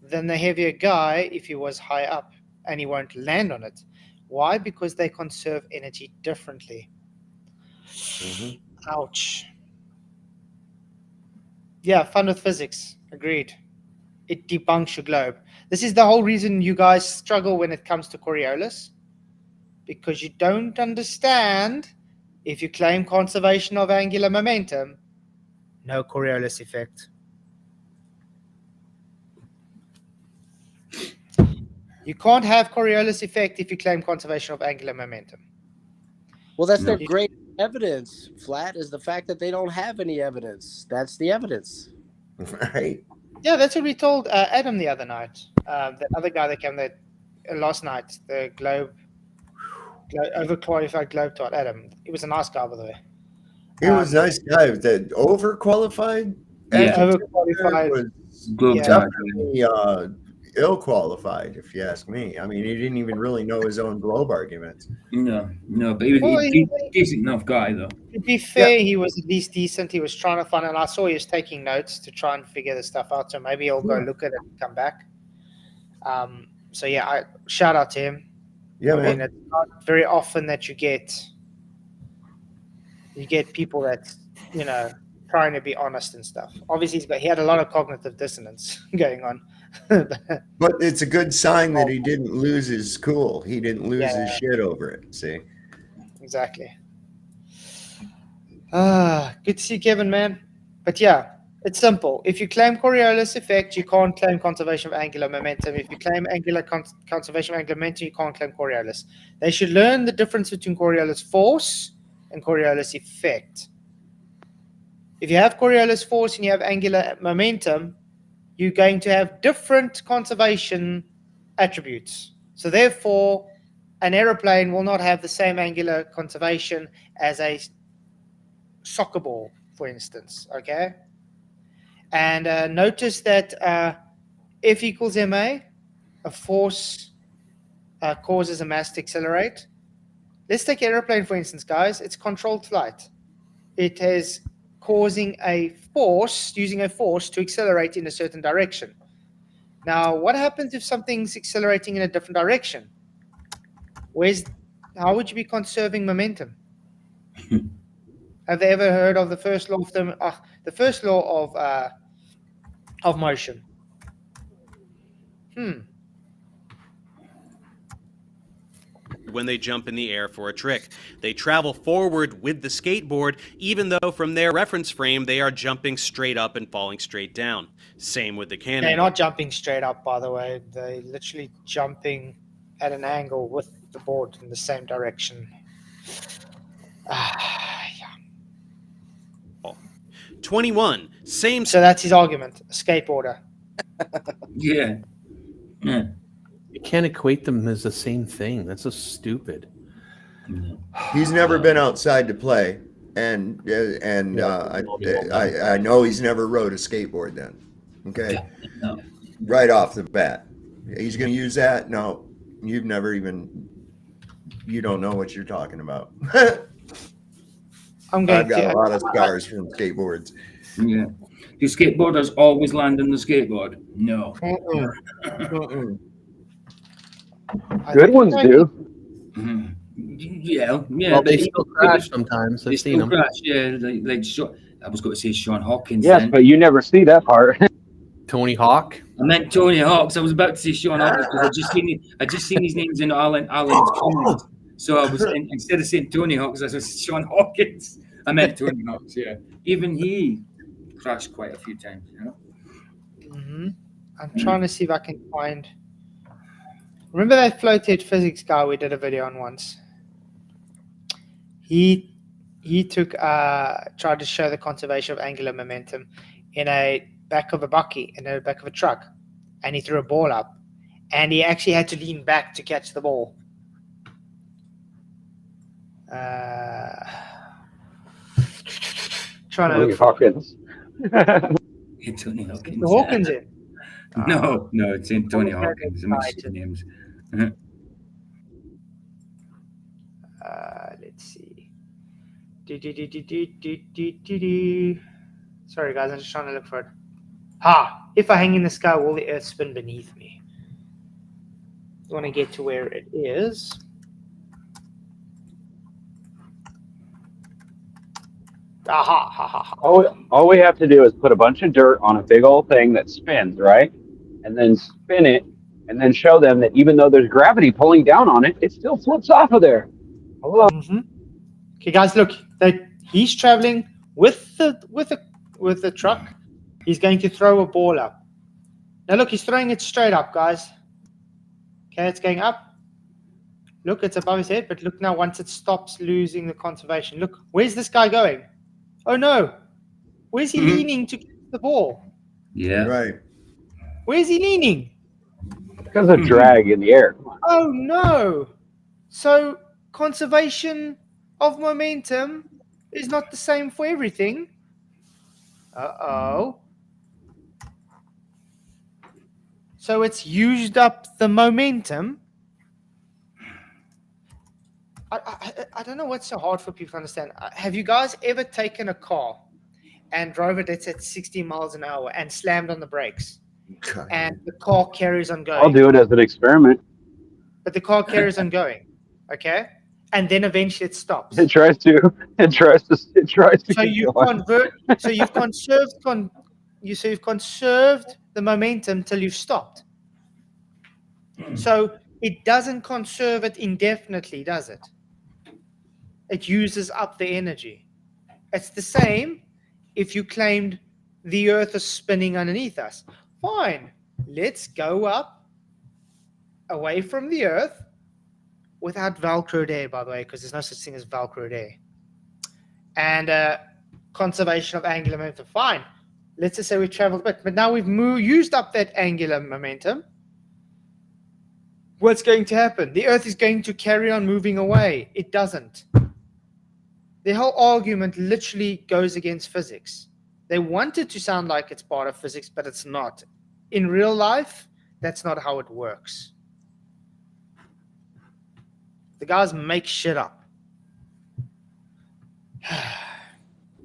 than the heavier guy if he was high up, and he won't land on it. Why? Because they conserve energy differently. Ouch. Yeah, fun with physics. Agreed. It debunks your globe. This is the whole reason you guys struggle when it comes to Coriolis, because you don't understand. If you claim conservation of angular momentum, no Coriolis effect. You can't have Coriolis effect if you claim conservation of angular momentum. Well, that's their great evidence, Flat, is the fact that they don't have any evidence. That's the evidence. Right. Yeah, that's what we told Adam the other night. The other guy that came there last night, the overqualified globetrot, Adam. He was a nice guy, by the way. He was a nice guy. That overqualified? Yeah, overqualified. Was definitely ill-qualified, if you ask me. I mean, he didn't even really know his own globe arguments. No, but he was a decent enough guy, though. To be fair, he was at least decent. He was trying to find, and I saw he was taking notes to try and figure the stuff out. So maybe he'll go look at it and come back. So yeah, I shout out to him. Yeah, man. I mean, it's not very often that you get people that, trying to be honest and stuff. Obviously, he had a lot of cognitive dissonance going on. But it's a good sign that he didn't lose his cool. He didn't lose his shit over it. See? Exactly. Good to see Kevin, man. But yeah, it's simple. If you claim Coriolis effect, you can't claim conservation of angular momentum. If you claim conservation of angular momentum, you can't claim Coriolis. They should learn the difference between Coriolis force and Coriolis effect. If you have Coriolis force and you have angular momentum, you're going to have different conservation attributes. So therefore, an aeroplane will not have the same angular conservation as a soccer ball, for instance, okay? And notice that F equals ma, a force causes a mass to accelerate. Let's take aeroplane, for instance, guys. It's controlled flight. It is causing a force, using a force to accelerate in a certain direction. Now, what happens if something's accelerating in a different direction? How would you be conserving momentum? Have they ever heard of the first law of motion? When they jump in the air for a trick, they travel forward with the skateboard, even though from their reference frame they are jumping straight up and falling straight down. Same with the cannon. They're not jumping straight up, by the way. They're literally jumping at an angle with the board in the same direction. Yeah. 21. Same. So that's his argument. A skateboarder. Yeah. Yeah. You can't equate them as the same thing. That's so stupid. He's never been outside to play, and I know he's never rode a skateboard then. Okay, No. right off the bat, he's going to use that. No, you've never even. You don't know what you're talking about. I've got a lot of scars from skateboards. Yeah. Do skateboarders always land on the skateboard? No. Good ones do. Yeah. Well, they still crash sometimes. They I've seen still them. crash. Yeah, like I was going to say Sean Hawkins. Yes, then. but you never see that part. Tony Hawk. I meant Tony Hawks. I was about to say Sean Hawkins because I just seen his names in Alan's comments. So I was instead of saying Tony Hawks, I was Sean Hawkins. I meant Tony Hawks. Yeah, even he crashed quite a few times. You know. Mm-hmm. I'm trying to see if I can find. Remember that floated physics guy we did a video on once? He took tried to show the conservation of angular momentum in a back of a bucky, in the back of a truck, and he threw a ball up, and he actually had to lean back to catch the ball. Trying to look for Hawkins. Tony Hawkins. the Hawkins in. No, it's in Tony Hawkins. I mixed the names. Let's see. Sorry, guys, I'm just trying to look for it. If I hang in the sky, will the earth spin beneath me? I want to get to where it is. All we have to do is put a bunch of dirt on a big old thing that spins, right? And then spin it, and then show them that even though there's gravity pulling down on it, it still flips off of there. Hello. Mm-hmm. Okay, guys, look. He's traveling with the truck. He's going to throw a ball up. Now, look, he's throwing it straight up, guys. Okay, it's going up. Look, it's above his head, but look now, once it stops losing the conservation. Look, where's this guy going? Oh, no. Where's he leaning to catch the ball? Yeah. Right. Where's he leaning? Because of drag in the air. Oh, no. So conservation of momentum is not the same for everything. Uh-oh. So it's used up the momentum. I don't know what's so hard for people to understand. Have you guys ever taken a car and drove it at 60 miles an hour and slammed on the brakes? God. And the car carries on going. I'll do it as an experiment. But the car carries on going, okay? And then eventually it stops. It tries to. So you've conserved the momentum till you've stopped. So it doesn't conserve it indefinitely, does it? It uses up the energy. It's the same if you claimed the Earth is spinning underneath us. Fine, let's go up away from the Earth without Velcroed air, by the way, because there's no such thing as Velcroed air. And conservation of angular momentum. Fine. Let's just say we traveled a bit, but now we've used up that angular momentum. what's going to happen? The Earth is going to carry on moving away. It doesn't. The whole argument literally goes against physics. They want it to sound like it's part of physics, but it's not. In real life, that's not how it works. The guys make shit up.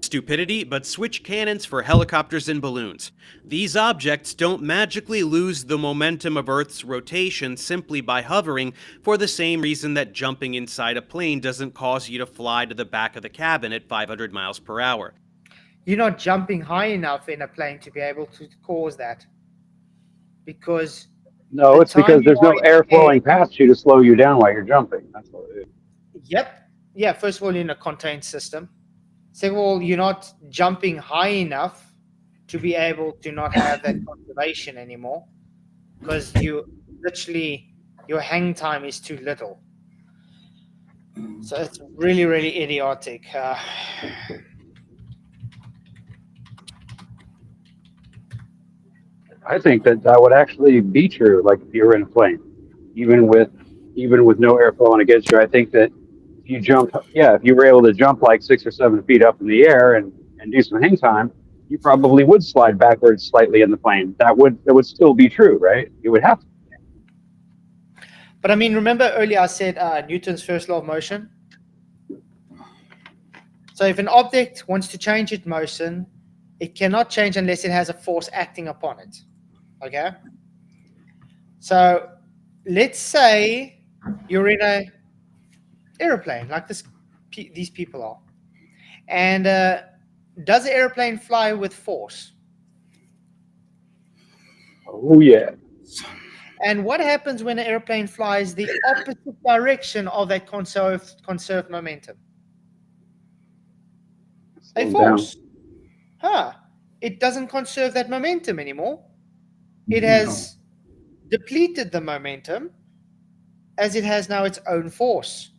Stupidity, but switch cannons for helicopters and balloons. These objects don't magically lose the momentum of Earth's rotation simply by hovering, for the same reason that jumping inside a plane doesn't cause you to fly to the back of the cabin at 500 miles per hour. You're not jumping high enough in a plane to be able to cause that. Because No, it's because there's no air flowing past you to slow you down while you're jumping. That's what it is. Yep. Yeah, first of all, you're in a contained system. Second of all, you're not jumping high enough to be able to not have that conservation anymore, because you literally, your hang time is too little. So it's really, really idiotic. I think that would actually be true, like if you were in a plane, even with no air flowing against you. I think that if you jump, if you were able to jump like 6 or 7 feet up in the air and do some hang time, you probably would slide backwards slightly in the plane. That would still be true, right? You would have to. But I mean, remember earlier I said Newton's first law of motion? So if an object wants to change its motion, it cannot change unless it has a force acting upon it. Okay? So let's say you're in an airplane like these people are. And does the airplane fly with force? Oh, yeah. And what happens when an airplane flies the opposite direction of that conserved momentum? A force. It doesn't conserve that momentum anymore. It has depleted the momentum as it has now its own force.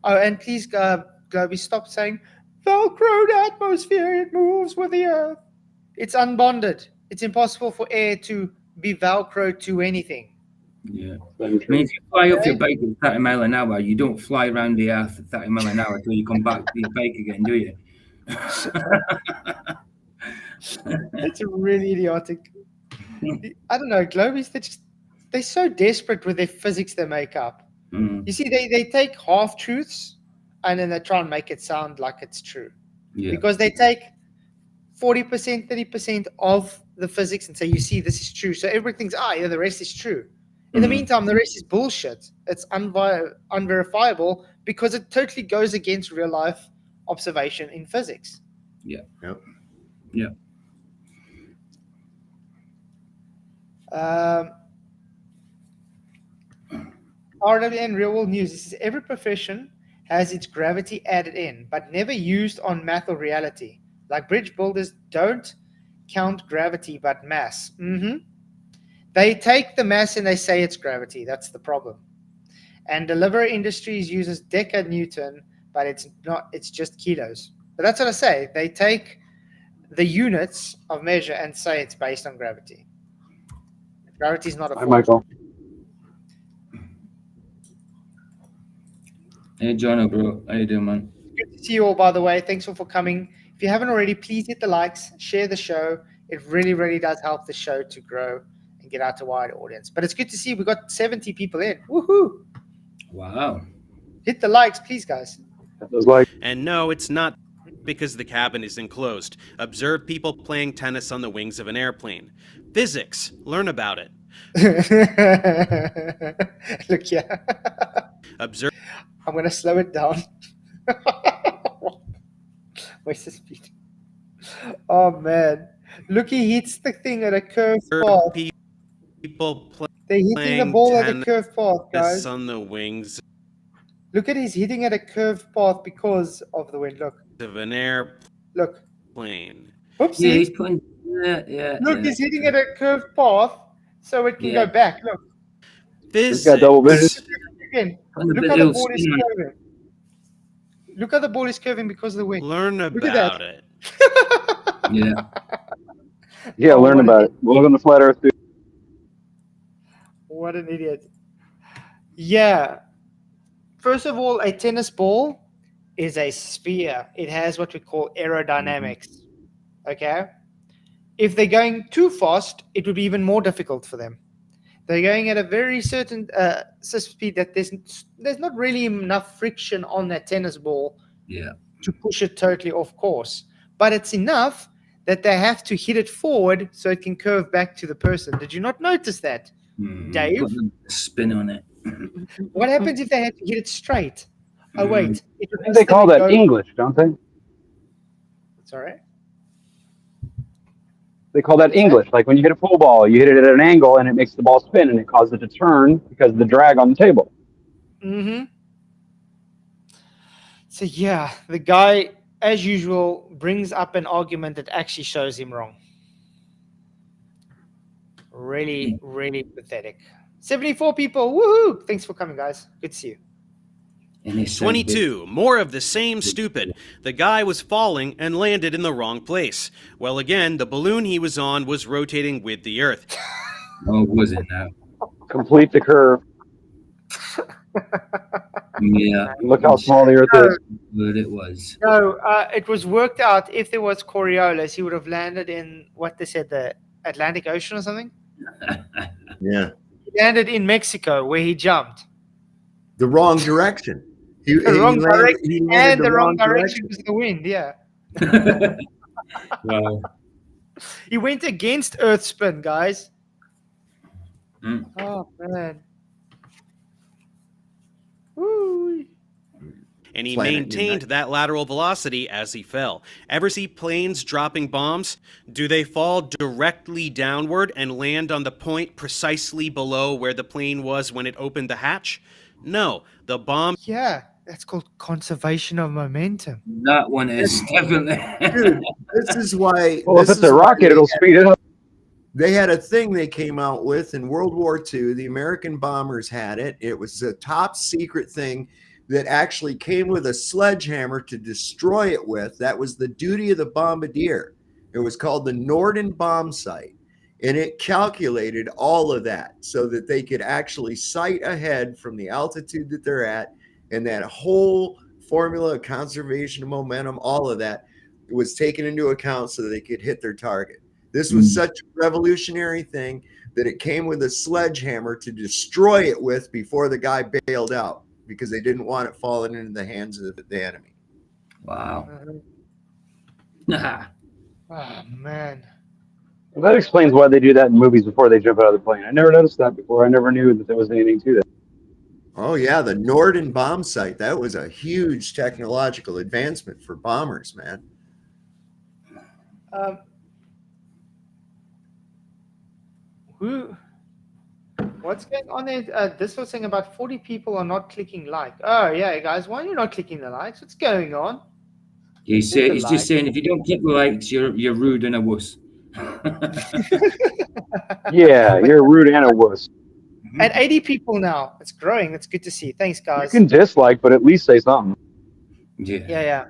Oh, and please, Globy, stop saying, Velcroed atmosphere, it moves with the Earth. It's unbonded. It's impossible for air to be Velcroed to anything. Yeah. I mean, if you fly off your bike at 30 miles an hour, you don't fly around the Earth at 30 miles an hour until you come back to your bike again, do you? It's really idiotic. I don't know, Globies, they're so desperate with their physics they make up. You see, they take half-truths and then they try and make it sound like it's true. Yeah. Because they take 40%, 30% of the physics and say, you see, this is true. So everybody thinks, the rest is true. In the meantime, the rest is bullshit. It's unverifiable because it totally goes against real-life observation in physics. Yeah. Yep. Yeah. RWN Real World News. This is every profession has its gravity added in, but never used on math or reality. Like bridge builders don't count gravity, but mass. They take the mass and they say it's gravity. That's the problem. And delivery industries uses decadnewton, but it's not. It's just kilos. But that's what I say. They take the units of measure and say it's based on gravity. Gravity is not a force. Hi, Michael. Hey, Jono, bro. How you doing, man? Good to see you all, by the way. Thanks all for coming. If you haven't already, please hit the likes, share the show. It really, really does help the show to grow and get out to a wide audience. But it's good to see we got 70 people in. Woohoo! Wow. Hit the likes, please, guys. And no, it's not because the cabin is enclosed. Observe people playing tennis on the wings of an airplane. Physics. Learn about it. Look, yeah. Observe. I'm going to slow it down. Where's the speed? Oh, man. Look, he hits the thing at a curved path. People They're hitting the ball at a curved path, guys. On the wings. Look at he's hitting at a curved path because of the wind. Look. Of an airplane. Look. Plane. Oopsie. Yeah, he's putting. Yeah. Look, he's hitting at a curved path so it can go back. Look. Physics. Got double vision. Again. Look how the ball is curving. Look how the ball is curving because of the wind. Learn about it. Yeah, learn about it. We're going to flat Earth. What an idiot. Yeah. First of all, a tennis ball is a sphere. It has what we call aerodynamics. Okay. If they're going too fast, it would be even more difficult for them. They're going at a very certain speed that there's not really enough friction on that tennis ball to push it totally off course. But it's enough that they have to hit it forward so it can curve back to the person. Did you not notice that, Dave? Put a spin on it. What happens if they had to hit it straight? Oh, wait. I think they call that English, don't they? Sorry? They call that English. Like when you hit a pool ball, you hit it at an angle and it makes the ball spin and it causes it to turn because of the drag on the table. Mm-hmm. So, yeah, the guy, as usual, brings up an argument that actually shows him wrong. Really, really pathetic. 74 people. Woohoo! Thanks for coming, guys. Good to see you. 22. More of the same stupid. The guy was falling and landed in the wrong place. Well, again, the balloon he was on was rotating with the Earth. Oh, was it now? Complete the curve. Yeah. Look how small the Earth is. But it was. No, it was worked out. If there was Coriolis, he would have landed in what they said, the Atlantic Ocean or something. Yeah. He landed in Mexico where he jumped. The wrong direction. The wrong direction and the wrong direction was the wind, yeah. Wow. He went against Earth spin, guys. Mm. Oh, man. Woo. And he Planet maintained Unite. that lateral velocity as he fell. Ever see planes dropping bombs? Do they fall directly downward and land on the point precisely below where the plane was when it opened the hatch? No, the bomb... Yeah, that's called conservation of momentum. That one is definitely. Dude, this is why. Well, if it's a rocket, it'll speed it up. They had a thing they came out with in World War II. The American bombers had it. It was a top secret thing that actually came with a sledgehammer to destroy it with. That was the duty of the bombardier. It was called the Norden bomb sight. And it calculated all of that so that they could actually sight ahead from the altitude that they're at. And that whole formula of conservation of momentum, all of that was taken into account so that they could hit their target. This was such a revolutionary thing that it came with a sledgehammer to destroy it with before the guy bailed out because they didn't want it falling into the hands of the enemy. Wow. Oh, man. Well, that explains why they do that in movies before they jump out of the plane. I never noticed that before. I never knew that there was anything to that. Oh, yeah. The Norden bomb sight. That was a huge technological advancement for bombers, man. What's going on there? This was saying about 40 people are not clicking like. Oh, yeah, guys. Why are you not clicking the likes? What's going on? He's just saying if you don't click the likes, you're rude and a wuss. Yeah, you're rude and a wuss. At 80 people now. It's growing. It's good to see. Thanks, guys. You can dislike, but at least say something. Yeah.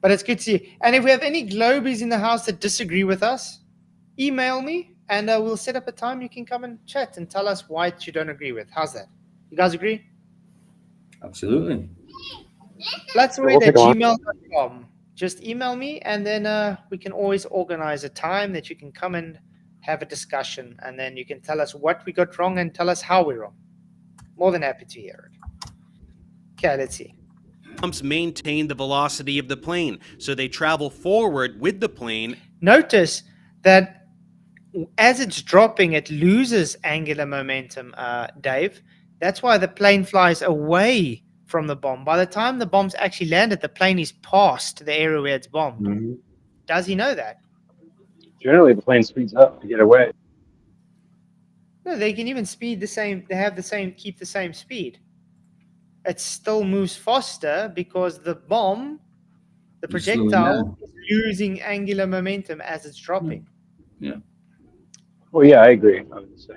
But it's good to see. And if we have any globies in the house that disagree with us, email me and we'll set up a time you can come and chat and tell us why you don't agree with. How's that? You guys agree? Absolutely. Let's read at gmail.com. Just email me and then we can always organize a time that you can come and have a discussion, and then you can tell us what we got wrong and tell us how we're wrong. More than happy to hear it. Okay, let's see. Bombs maintain the velocity of the plane, so they travel forward with the plane. Notice that as it's dropping, it loses angular momentum, Dave. That's why the plane flies away from the bomb. By the time the bomb's actually landed, the plane is past the area where it's bombed. Mm-hmm. Does he know that? Generally, the plane speeds up to get away. No, they can even speed the same. They have the same, keep the same speed. It still moves faster because the bomb, the projectile, is losing angular momentum as it's dropping. Yeah. Well, yeah, I agree. I would say.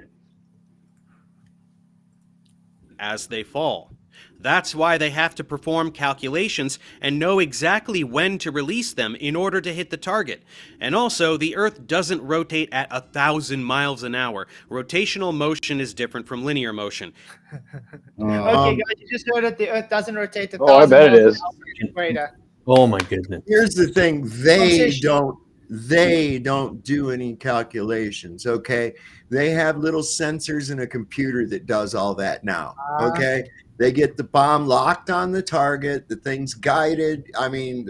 As they fall. That's why they have to perform calculations and know exactly when to release them in order to hit the target. And also, the Earth doesn't rotate at 1,000 miles an hour. Rotational motion is different from linear motion. Okay, guys, you just heard that the Earth doesn't rotate 1,000 Oh, I bet it miles an is. hour around the equator. Oh my goodness. Here's the thing: Concession. they don't do any calculations. Okay, they have little sensors in a computer that does all that now. Okay, they get the bomb locked on the target. The thing's guided. I mean,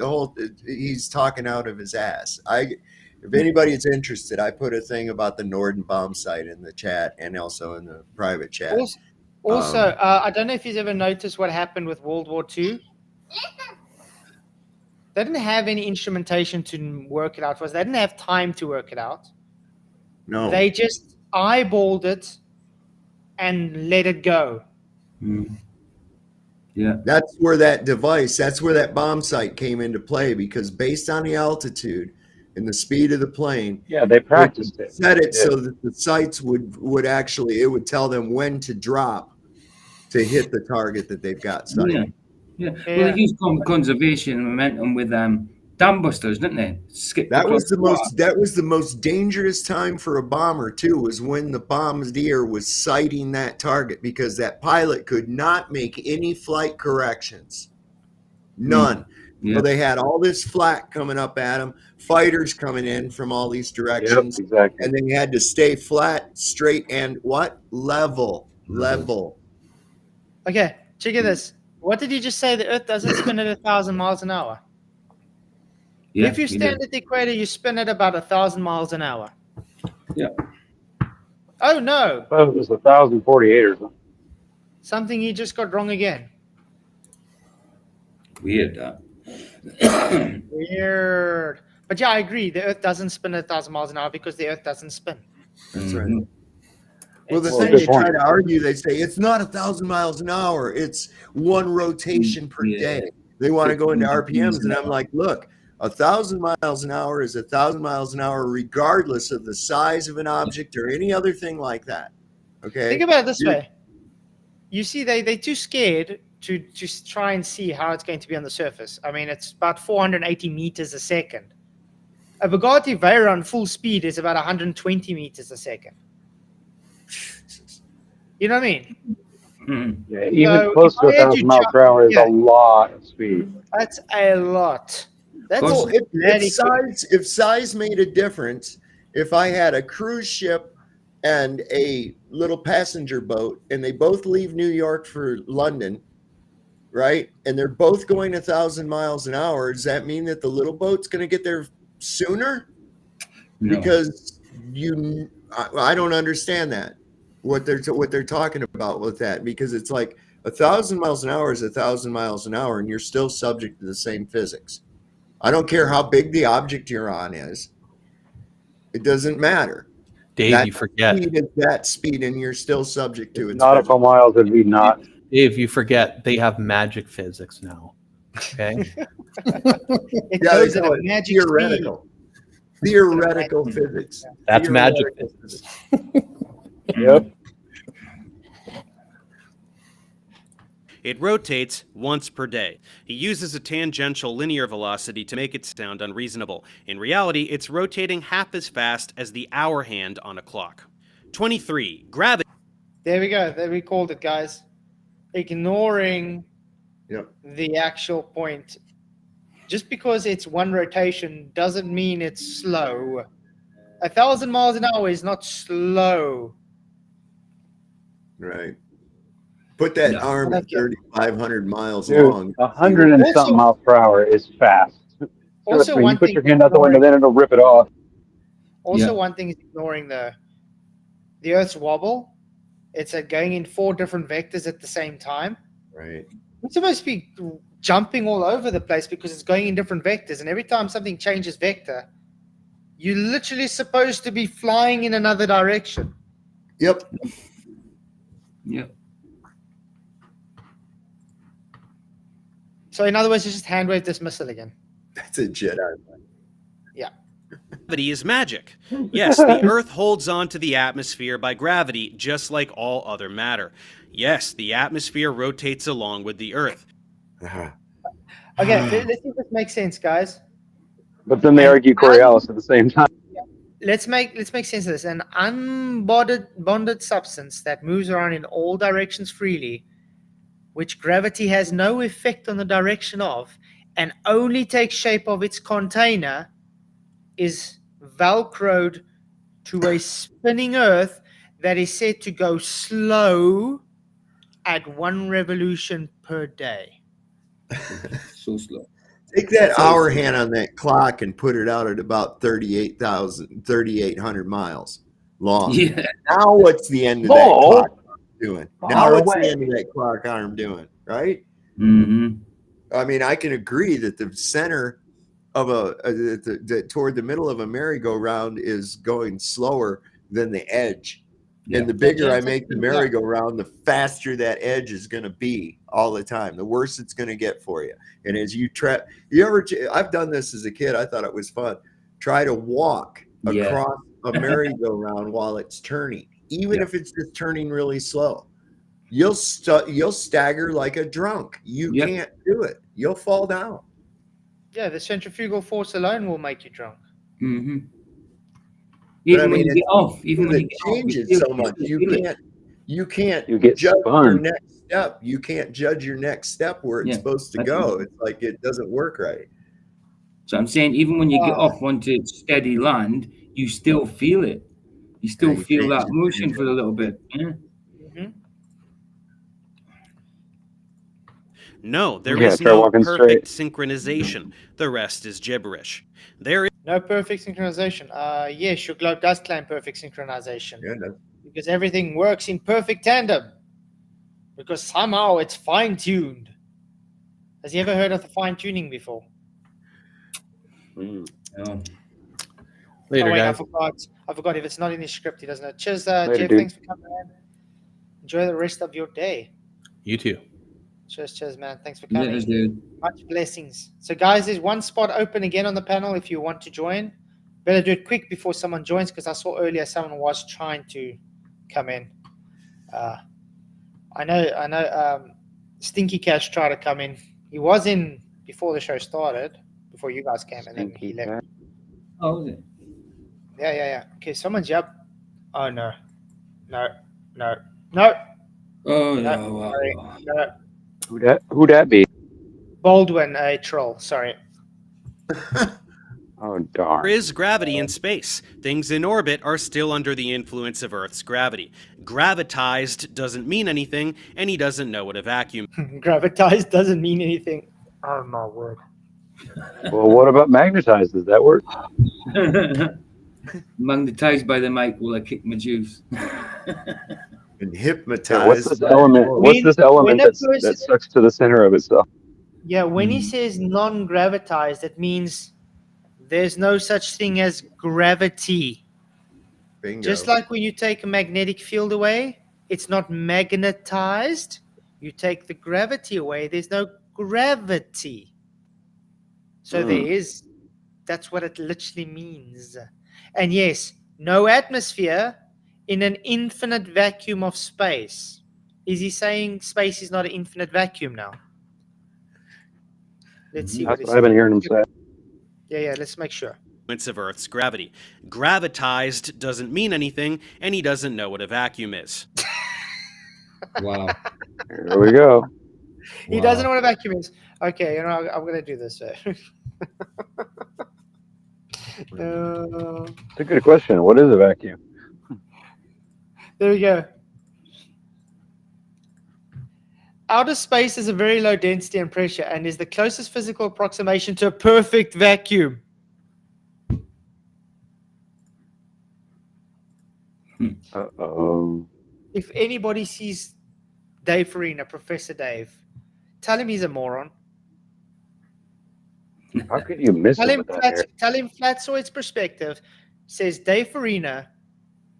he's talking out of his ass. If anybody is interested, I put a thing about the Norden bomb site in the chat and also in the private chat. Also, I don't know if you've ever noticed what happened with World War II. They didn't have any instrumentation to work it out for us. They didn't have time to work it out. No. They just eyeballed it and let it go. Yeah. That's where that bomb site came into play, because based on the altitude and the speed of the plane, they practiced it. Set it so that the sites would actually, it would tell them when to drop to hit the target that they've got sighted. Yeah. Well, they used conservation and momentum with dam busters, didn't they? That was the most dangerous time for a bomber too, was when the bombardier was sighting that target, because that pilot could not make any flight corrections. None. Yeah. So they had all this flak coming up at them, fighters coming in from all these directions, exactly. and they had to stay flat, straight, and level. Okay, check it this. What did you just say? The Earth doesn't spin at 1,000 miles an hour. Yeah, if you stand at the equator, you spin at about 1,000 miles an hour. Yeah. Oh no! I thought it was 1,048 or something. Something you just got wrong again. Weird, that. Weird. But yeah, I agree. The Earth doesn't spin at 1,000 miles an hour because the Earth doesn't spin. That's right. Well, the Well, thing good they point. try to argue, they say it's not 1,000 miles an hour; it's one rotation per day. They want to go into RPMs, and I'm like, look, 1,000 miles an hour is 1,000 miles an hour, regardless of the size of an object or any other thing like that. Okay. Think about it this way. You see, they're too scared to just try and see how it's going to be on the surface. I mean, it's about 480 meters a second. A Bugatti Veyron full speed is about 120 meters a second. You know what I mean? Yeah, even close to 1,000 miles per hour is a lot of speed. That's a lot. That's if size made a difference, if I had a cruise ship and a little passenger boat, and they both leave New York for London, right? And they're both going 1,000 miles an hour. Does that mean that the little boat's going to get there sooner? No. Because I don't understand that. What they're talking about with that, because it's like 1,000 miles an hour is 1,000 miles an hour, and you're still subject to the same physics. I don't care how big the object you're on is. It doesn't matter. Dave, you forget. Speed is that speed, and you're still subject to it. Nautical miles would be not. Dave, you forget they have magic physics now. Okay. It goes at a magic theoretical. Theoretical physics. That's magic physics. Yep. It rotates once per day. He uses a tangential linear velocity to make it sound unreasonable. In reality, it's rotating half as fast as the hour hand on a clock. 23. Gravity. There we go. There we called it, guys. Ignoring the actual point. Just because it's one rotation doesn't mean it's slow. 1,000 miles an hour is not slow. Right. Put that arm at 3,500 miles Dude, long. 100 and something miles per hour is fast. Also, when one you put thing your hand out the window, then it'll rip it off. Also, one thing is ignoring the Earth's wobble. It's going in 4 different vectors at the same time. Right. It's supposed to be jumping all over the place because it's going in different vectors. And every time something changes vector, you're literally supposed to be flying in another direction. Yep. Yep. So in other words, you just hand wave this missile again. That's a Jedi. Yeah. Gravity is magic. Yes, the Earth holds on to the atmosphere by gravity, just like all other matter. Yes, the atmosphere rotates along with the Earth. Okay, let's see if this makes sense, guys. But then they argue Coriolis at the same time. Let's make sense of this. An unbonded substance that moves around in all directions freely, which gravity has no effect on the direction of, and only takes shape of its container, is velcroed to a spinning Earth that is said to go slow at 1 revolution per day. So slow. Take that hour hand on that clock and put it out at about 3,800 miles long. Yeah. Now what's the end of that clock arm doing? Now what's the end of that clock arm doing? Right? Mm-hmm. I mean, I can agree that the center of toward the middle of a merry-go-round is going slower than the edge. Yeah. And the bigger I make the merry-go-round, the faster that edge is going to be all the time. The worse it's going to get for you. And as I've done this as a kid. I thought it was fun. Try to walk across a merry-go-round while it's turning, even if it's just turning really slow. You'll stagger like a drunk. You can't do it. You'll fall down. Yeah, the centrifugal force alone will make you drunk. Mm-hmm. Even when you get off, it changes so much. You can't get judge spun. your next step. You can't judge your next step where it's supposed to go. It's like it doesn't work right. So I'm saying, even when you get off onto steady land, you still feel it. You still feel that motion for a little bit. Yeah. Mm-hmm. No, there is no perfect synchronization. The rest is gibberish. There is no perfect synchronization. Yes, your globe does claim perfect synchronization. Yeah, no. Because everything works in perfect tandem. Because somehow it's fine-tuned. Has you ever heard of the fine-tuning before? No. Later, guys. I forgot. If it's not in the script, he doesn't know. Cheers, Jeff. Thanks for coming in. Enjoy the rest of your day. You too. Cheers, man. Thanks for coming. Yes, dude. Much blessings. So, guys, there's one spot open again on the panel if you want to join. Better do it quick before someone joins, because I saw earlier someone was trying to come in. I know. Stinky Cash tried to come in. He was in before the show started, before you guys came, and then he left. Oh, was it? Yeah. Okay, someone's up. Oh no. Oh no. No. Who'd that be? Baldwin, a troll. Sorry. Oh, darn. There is gravity in space. Things in orbit are still under the influence of Earth's gravity. Gravitized doesn't mean anything, and he doesn't know what a vacuum Gravitized doesn't mean anything. Oh my word. Well, what about magnetized? Does that work? Magnetized by the mic while I kick my juice. And hypnotized. Yeah, what's this element? That sucks to the center of itself? Yeah, when he says non-gravitized, it means there's no such thing as gravity. Bingo. Just like when you take a magnetic field away, it's not magnetized. You take the gravity away, there's no gravity. So that's what it literally means. And yes, no atmosphere in an infinite vacuum of space. Is he saying space is not an infinite vacuum now? Let's see. That's what I've been hearing him say. Yeah, let's make sure. of Earth's gravity. Gravitized doesn't mean anything, and he doesn't know what a vacuum is. Wow. Here we go. He doesn't know what a vacuum is. Okay, I'm going to do this. It's a good question. What is a vacuum? There we go. Outer space is a very low density and pressure and is the closest physical approximation to a perfect vacuum. Uh-oh. If anybody sees Dave Ferraina, Professor Dave, tell him he's a moron. How could you miss him with that hair? Tell him Flatsoid's perspective says, Dave Ferraina,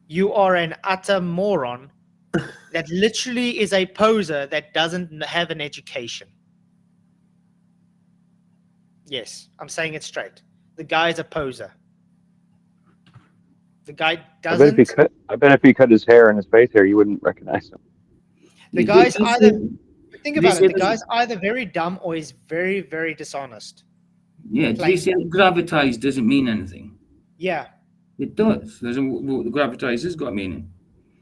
you are an utter moron that literally is a poser that doesn't have an education. Yes, I'm saying it straight. The guy is a poser. The guy I doesn't. bet if he cut his hair and his face hair, you wouldn't recognize him. The guy's either. Think about it. The guy's either very dumb or he's very, very dishonest. Yeah, do you say gravitize doesn't mean anything? Yeah. It does. Gravitize has got a meaning.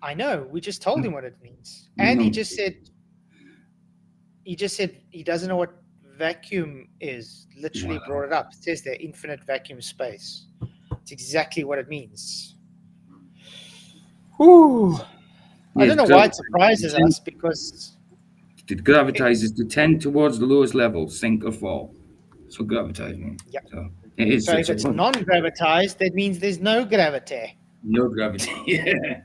I know. We just told him what it means. And he just said he doesn't know what vacuum is. Literally brought it up. It says there, infinite vacuum space. It's exactly what it means. Whew. I don't know why it surprises us, because it gravitizes to tend towards the lowest level, sink or fall. That's what gravitize means. Yeah. So it is. So if it's non-gravitized, that means there's no gravity. No gravity. Yeah.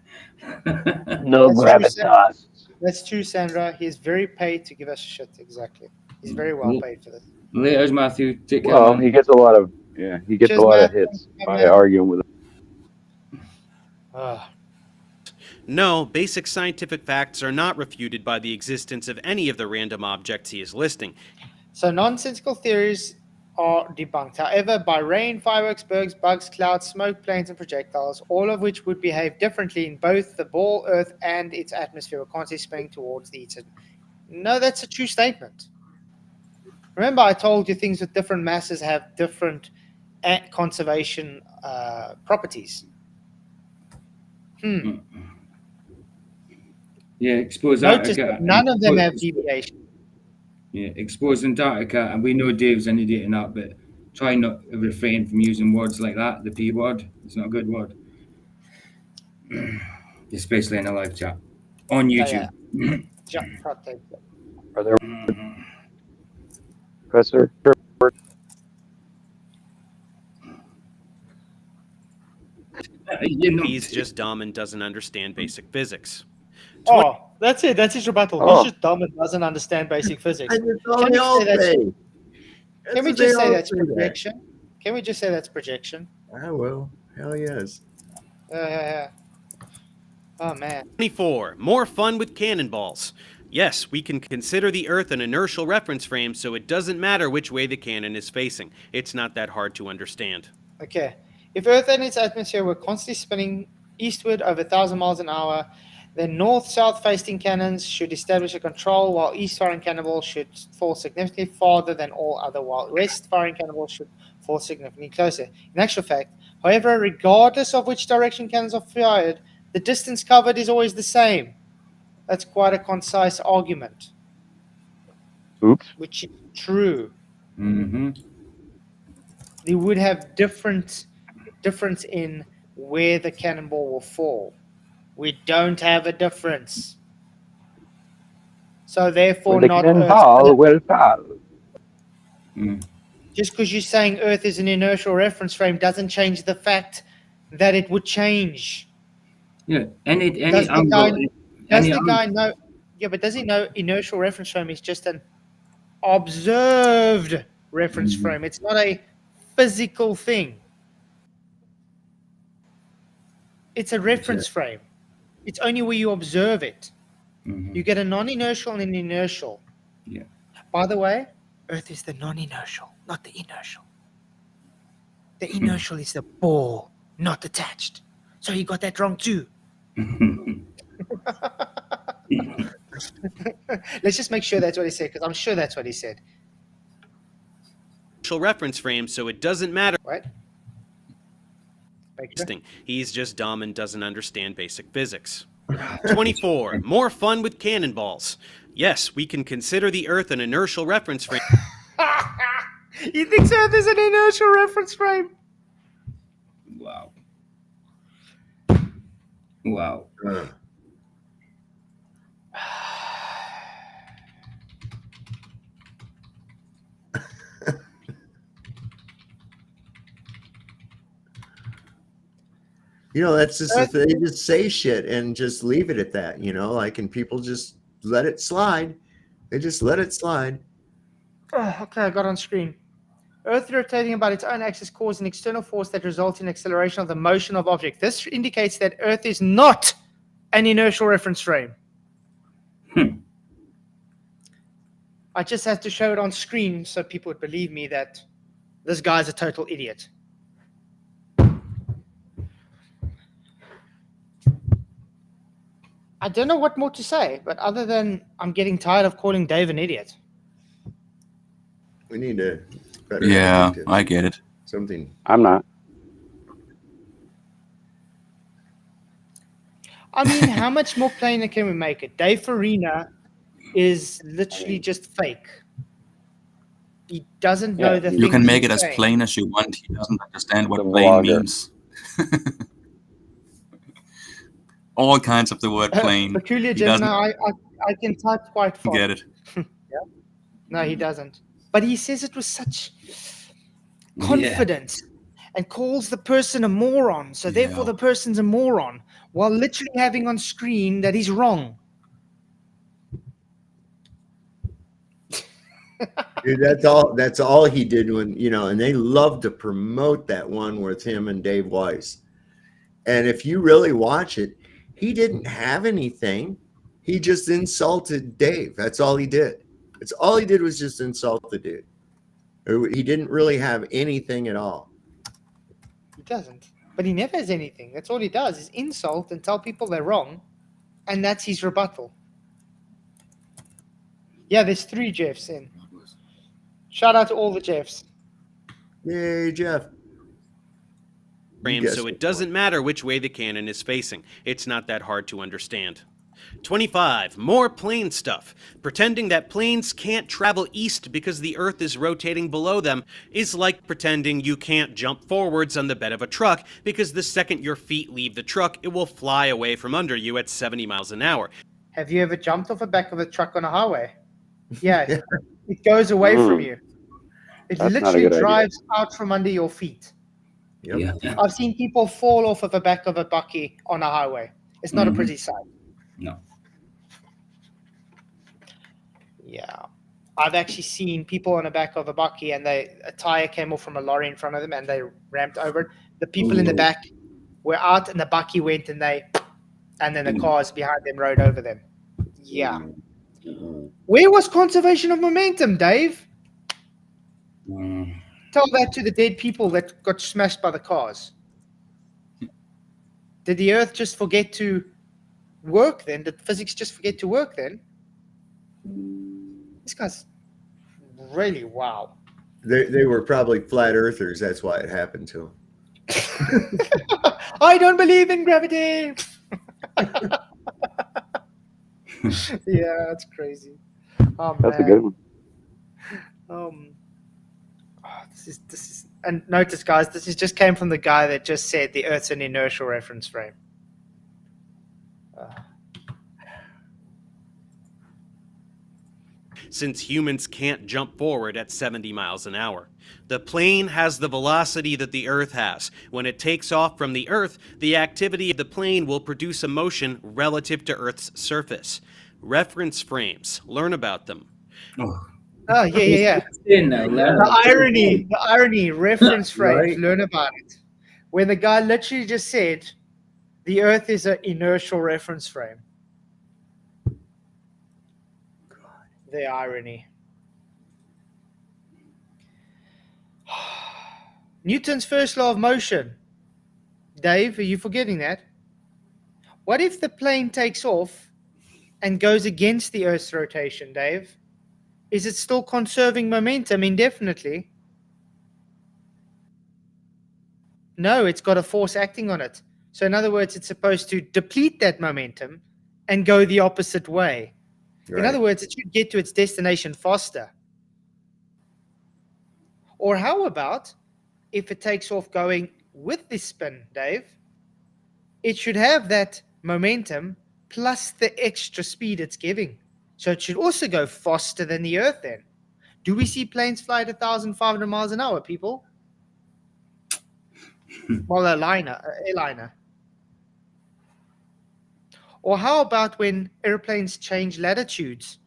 No gravitas. That's true, Sandra. He's very paid to give us shit. Exactly. He's very well paid for this. Later, Matthew. Take care. Well, he gets a lot of hits by arguing with him. No, basic scientific facts are not refuted by the existence of any of the random objects he is listing. So nonsensical theories are debunked. However, by rain, fireworks, bergs, bugs, clouds, smoke, planes, and projectiles, all of which would behave differently in both the ball Earth and its atmosphere, were constantly spinning towards the east. No, that's a true statement. Remember, I told you things with different masses have different conservation properties. Yeah, expose Notice Antarctica. none of them have deviation. Yeah, expose Antarctica, and we know Dave's an idiot in that, but try not to refrain from using words like that. The P word, it's not a good word. Especially in a live chat on YouTube. Are there Professor? He's just dumb and doesn't understand basic physics. Oh, that's it. That's his rebuttal. Oh. He's just dumb and doesn't understand basic physics. And it's all they all say. Can we just say that's projection? Can we just say that's projection? I will. Hell yes. Oh, man. 24. More fun with cannonballs. Yes, we can consider the Earth an inertial reference frame, so it doesn't matter which way the cannon is facing. It's not that hard to understand. Okay. If Earth and its atmosphere were constantly spinning eastward over 1,000 miles an hour, then north-south facing cannons should establish a control, while east-firing cannonballs should fall significantly farther than all other, while west-firing cannonballs should fall significantly closer. In actual fact, however, regardless of which direction cannons are fired, the distance covered is always the same. That's quite a concise argument. Oops. Which is true. Mm-hmm. They would have difference in where the cannonball will fall. We don't have a difference. So therefore, the not cannonball Earth. will fall. Just because you're saying Earth is an inertial reference frame doesn't change the fact that it would change. Yeah, Does the guy know? Yeah, but does he know inertial reference frame is just an observed reference frame? It's not a physical thing. It's a reference frame. It's only where you observe it. You get a non-inertial and an inertial. Yeah. By the way, Earth is the non-inertial, not the inertial. The inertial is the ball, not attached. So you got that wrong too. Let's just make sure that's what he said, because I'm sure that's what he said. Reference frame, so it doesn't matter. What? He's just dumb and doesn't understand basic physics. 24. More fun with cannonballs. Yes, we can consider the Earth an inertial reference frame. You think Earth is an inertial reference frame? Wow. Wow. You know, that's just they just say shit and just leave it at that, you know, like, and people just let it slide. They just let it slide. Oh, okay, I got on screen. Earth rotating about its own axis causes an external force that results in acceleration of the motion of object. This indicates that Earth is not an inertial reference frame. I just have to show it on screen so people would believe me that this guy's a total idiot. I don't know what more to say, but other than I'm getting tired of calling Dave an idiot. We need a better Yeah, adjective. I get it. Something. I'm not. I mean, how much more plainer can we make it? Dave Ferraina is literally just fake. He doesn't know the You can things make he's it as saying. plain as you want. He doesn't understand what The plain vlogger. means. All kinds of the word plain. Peculiar He doesn't Gemini, I can type quite fast. get it. No, he doesn't. But he says it with such confidence and calls the person a moron. So therefore Yeah. the person's a moron, while literally having on screen that he's wrong. Dude, that's all he did when, and they love to promote that one with him and Dave Weiss. And if you really watch it, he didn't have anything. He just insulted Dave. That's all he did. It's all he did was just insult the dude. He didn't really have anything at all. He doesn't. But he never has anything. That's all he does is insult and tell people they're wrong. And that's his rebuttal. Yeah, there's 3 Jeffs in. Shout out to all the Jeffs. Yay, Jeff. Frame, so it doesn't matter which way the cannon is facing. It's not that hard to understand. 25. More plane stuff. Pretending that planes can't travel east because the Earth is rotating below them is like pretending you can't jump forwards on the bed of a truck because the second your feet leave the truck, it will fly away from under you at 70 miles an hour. Have you ever jumped off the back of a truck on a highway? Yeah, it goes away from you. It That's not a literally good idea. drives out from under your feet. Yep. Yeah. I've seen people fall off of the back of a bucky on a highway. It's not a pretty sight. No. Yeah. I've actually seen people on the back of a bucky and a tire came off from a lorry in front of them and they ramped over it. The people in the back were out and the bucky went and then the cars behind them rode over them. Yeah. Where was conservation of momentum, Dave? Tell that to the dead people that got smashed by the cars. Did the Earth just forget to work then? Did physics just forget to work then? This guy's really wow. They were probably flat earthers. That's why it happened to them. I don't believe in gravity. Yeah, that's crazy. Oh, That's a man. good one. This is and notice, guys, this is just came from the guy that just said the Earth's an inertial reference frame. Since humans can't jump forward at 70 miles an hour. The plane has the velocity that the Earth has. When it takes off from the Earth, the activity of the plane will produce a motion relative to Earth's surface. Reference frames. Learn about them. Oh, yeah. The irony, reference frames, Right. learn about it. When the guy literally just said, the Earth is an inertial reference frame. The irony. Newton's first law of motion. Dave, are you forgetting that? What if the plane takes off and goes against the Earth's rotation, Dave? Is it still conserving momentum indefinitely? No, it's got a force acting on it. So in other words, it's supposed to deplete that momentum and go the opposite way. Right. In other words, it should get to its destination faster. Or how about if it takes off going with this spin, Dave? It should have that momentum plus the extra speed it's giving. So it should also go faster than the Earth then. Do we see planes fly at 1,500 miles an hour, people? Well, airliner. Or how about when airplanes change latitudes?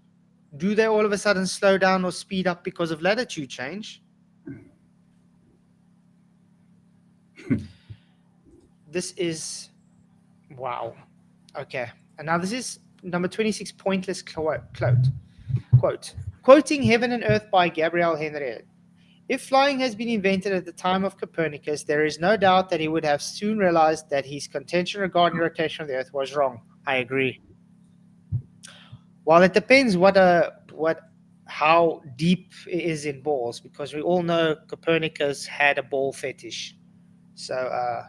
Do they all of a sudden slow down or speed up because of latitude change? This is, wow. Okay. And now this is number 26, pointless quote. Quoting Heaven and Earth by Gabriel Henriette. If flying has been invented at the time of Copernicus, there is no doubt that he would have soon realized that his contention regarding the rotation of the Earth was wrong. I agree. Well, it depends how deep it is in balls, because we all know Copernicus had a ball fetish. So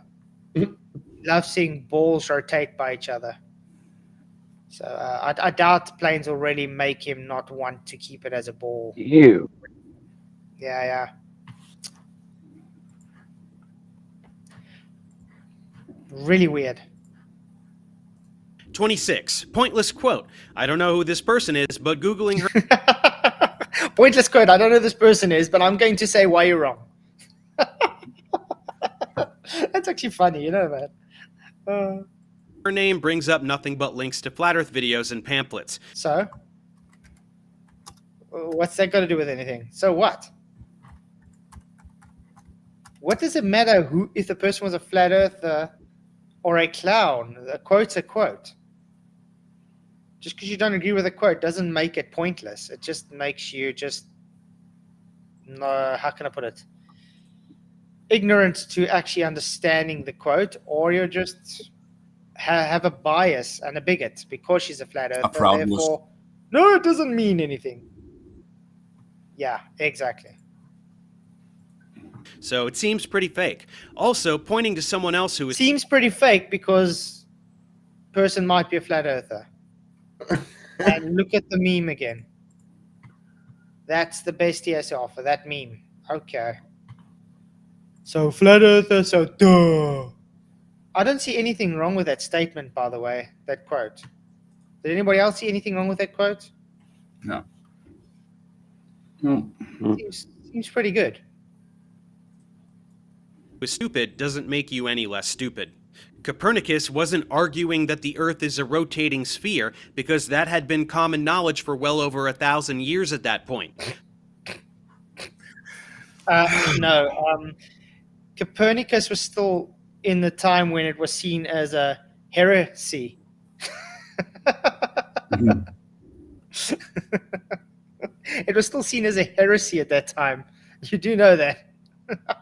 love seeing balls rotate by each other. So I doubt planes will really make him not want to keep it as a ball. Ew. Yeah. Really weird. 26. Pointless quote. I don't know who this person is, but Googling her Pointless quote. I don't know who this person is, but I'm going to say why you're wrong. That's actually funny, you know that. her name brings up nothing but links to flat Earth videos and pamphlets. So? What's that got to do with anything? So what? What does it matter if the person was a flat earther or a clown? A quote's a quote. Just because you don't agree with a quote doesn't make it pointless. It just makes you how can I put it? Ignorant to actually understanding the quote, or you're just have a bias and a bigot because she's a flat earther. Therefore, no, it doesn't mean anything. Yeah, exactly. So it seems pretty fake. Also, pointing to someone else who is... Seems pretty fake because person might be a flat earther. And look at the meme again. That's the best he has to offer, that meme. Okay. So flat earther, so duh. I don't see anything wrong with that statement, by the way, that quote. Did anybody else see anything wrong with that quote? No. Seems pretty good. Stupid doesn't make you any less stupid. Copernicus wasn't arguing that the Earth is a rotating sphere because that had been common knowledge for well over 1,000 years at that point. No. Copernicus was still in the time when it was seen as a heresy. It was still seen as a heresy at that time. You do know that.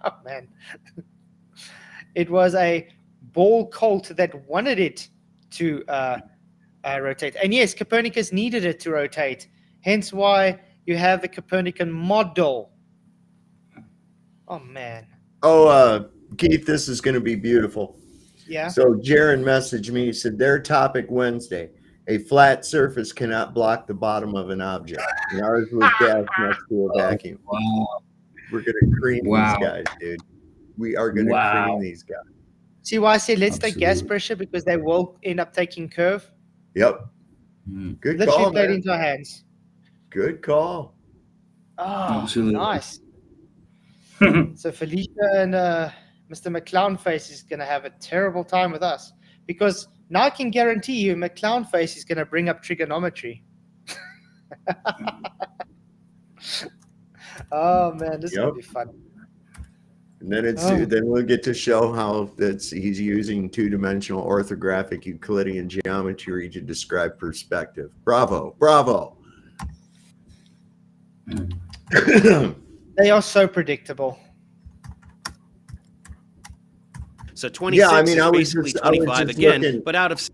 Oh, man. It was a ball cult that wanted it to rotate. And yes, Copernicus needed it to rotate. Hence why you have the Copernican model. Oh, man. Oh, Keith, this is going to be beautiful. Yeah. So Jaron messaged me. He said, their topic Wednesday, a flat surface cannot block the bottom of an object. And ours was gas next to a vacuum. Wow. We're going to cream these guys, dude. We are going to cream these guys. See why I said let's take gas pressure, because they will end up taking curve. Yep. Good Literally call, played man. into our hands. Good call. Oh, Absolutely. nice. So Felicia and Mr. McClownface is going to have a terrible time with us, because now I can guarantee you McClownface is going to bring up trigonometry. Oh, man, this is going to be fun. And then then we'll get to show how he's using two-dimensional orthographic Euclidean geometry to describe perspective. Bravo, bravo. They are so predictable. So 26 I mean, is I was basically just 25 again, looking, but out of...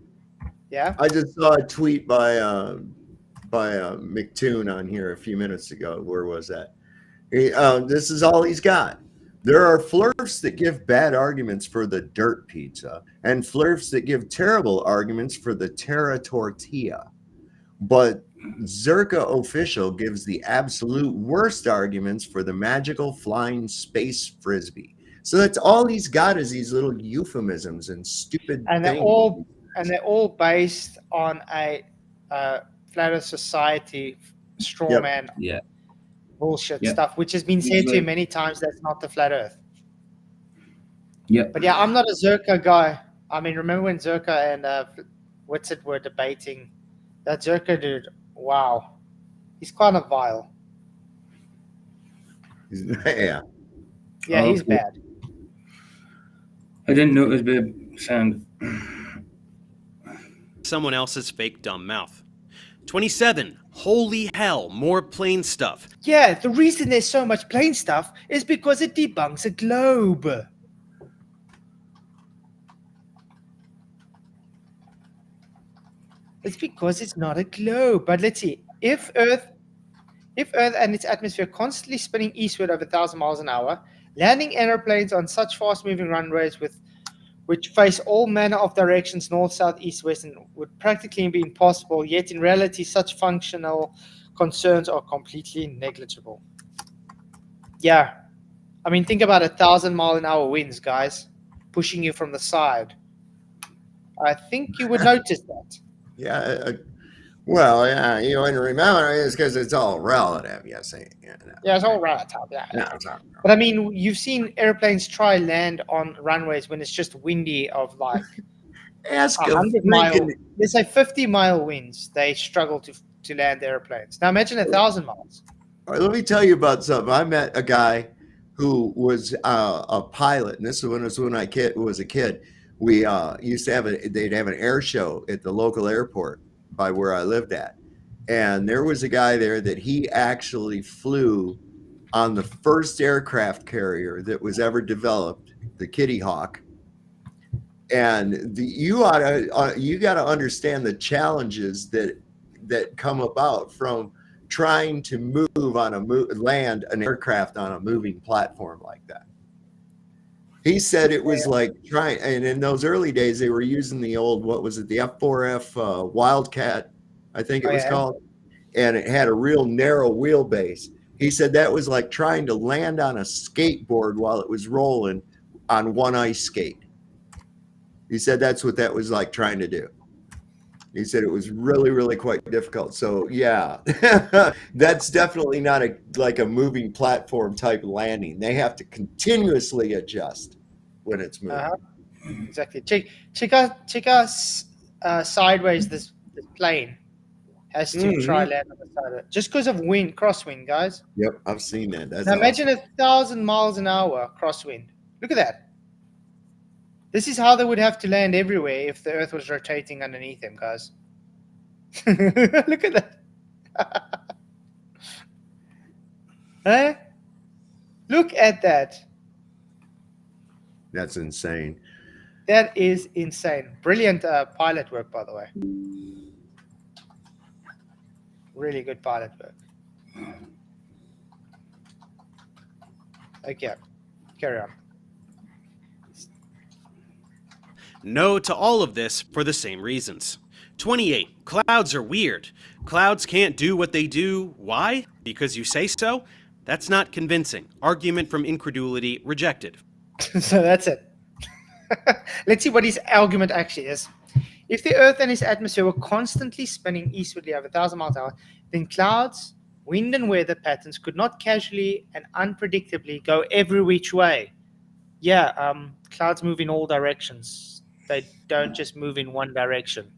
Yeah. I just saw a tweet by McToon on here a few minutes ago. Where was that? This is all he's got. There are flirfs that give bad arguments for the dirt pizza and flirfs that give terrible arguments for the terra tortilla. But Zerka Official gives the absolute worst arguments for the magical flying space frisbee. So that's all he's got, is these little euphemisms and stupid and things. They're all based on a flat Earth society straw man. Yeah. Bullshit stuff, which has been said to you many times. That's not the flat Earth. Yeah. But yeah, I'm not a Zerka guy. I mean, remember when Zerka and Witsit were debating? That Zerka dude, wow, he's kind of vile. Yeah. Yeah, he's bad. I didn't notice the sound. someone else's fake dumb mouth. 27. Holy hell, more plane stuff. Yeah, the reason there's so much plane stuff is because it debunks a globe. It's because it's not a globe. But let's see. If Earth and its atmosphere constantly spinning eastward over 1,000 miles an hour, landing aeroplanes on such fast-moving runways which face all manner of directions, north, south, east, west, and would practically be impossible, yet in reality such functional concerns are completely negligible. Yeah. I mean, think about 1,000-mile-an-hour winds, guys, pushing you from the side. I think you would notice that. Yeah. Well, yeah, you know, and remember, it's because it's all relative. Yes. Yeah, it's all relative. Yeah. But I mean, you've seen airplanes try land on runways when it's just windy of like Ask 100 mile, let's say 50-mile winds. They struggle to land airplanes. Now imagine 1,000 miles. All right, let me tell you about something. I met a guy who was a pilot, and this was when I was a kid. We used to have they'd have an air show at the local airport by where I lived at. And there was a guy there that he actually flew on the first aircraft carrier that was ever developed, the Kitty Hawk. And you got to understand the challenges that come about from trying to land an aircraft on a moving platform like that. He said it was like trying, and in those early days, they were using the old, what was it, the F4F Wildcat, I think it was called, and it had a real narrow wheelbase. He said that was like trying to land on a skateboard while it was rolling on one ice skate. He said that's what that was like trying to do. He said it was really, really quite difficult. So yeah, that's definitely not like a moving platform type landing. They have to continuously adjust when it's moving. Exactly. Check us sideways. This plane has to try land on the side of it just because of wind, crosswind, guys. Yep, I've seen that. That's now awesome. Imagine 1,000 miles an hour crosswind. Look at that. This is how they would have to land everywhere if the Earth was rotating underneath them, guys. Look at that. Huh? Look at that. That's insane. That is insane. Brilliant pilot work, by the way. Really good pilot work. Okay, carry on. No to all of this for the same reasons. 28. Clouds are weird. Clouds can't do what they do. Why? Because you say so? That's not convincing. Argument from incredulity rejected. So that's it. Let's see what his argument actually is. If the Earth and its atmosphere were constantly spinning eastwardly over 1,000 miles an hour, then clouds, wind and weather patterns could not casually and unpredictably go every which way. Yeah, clouds move in all directions. They don't just move in one direction.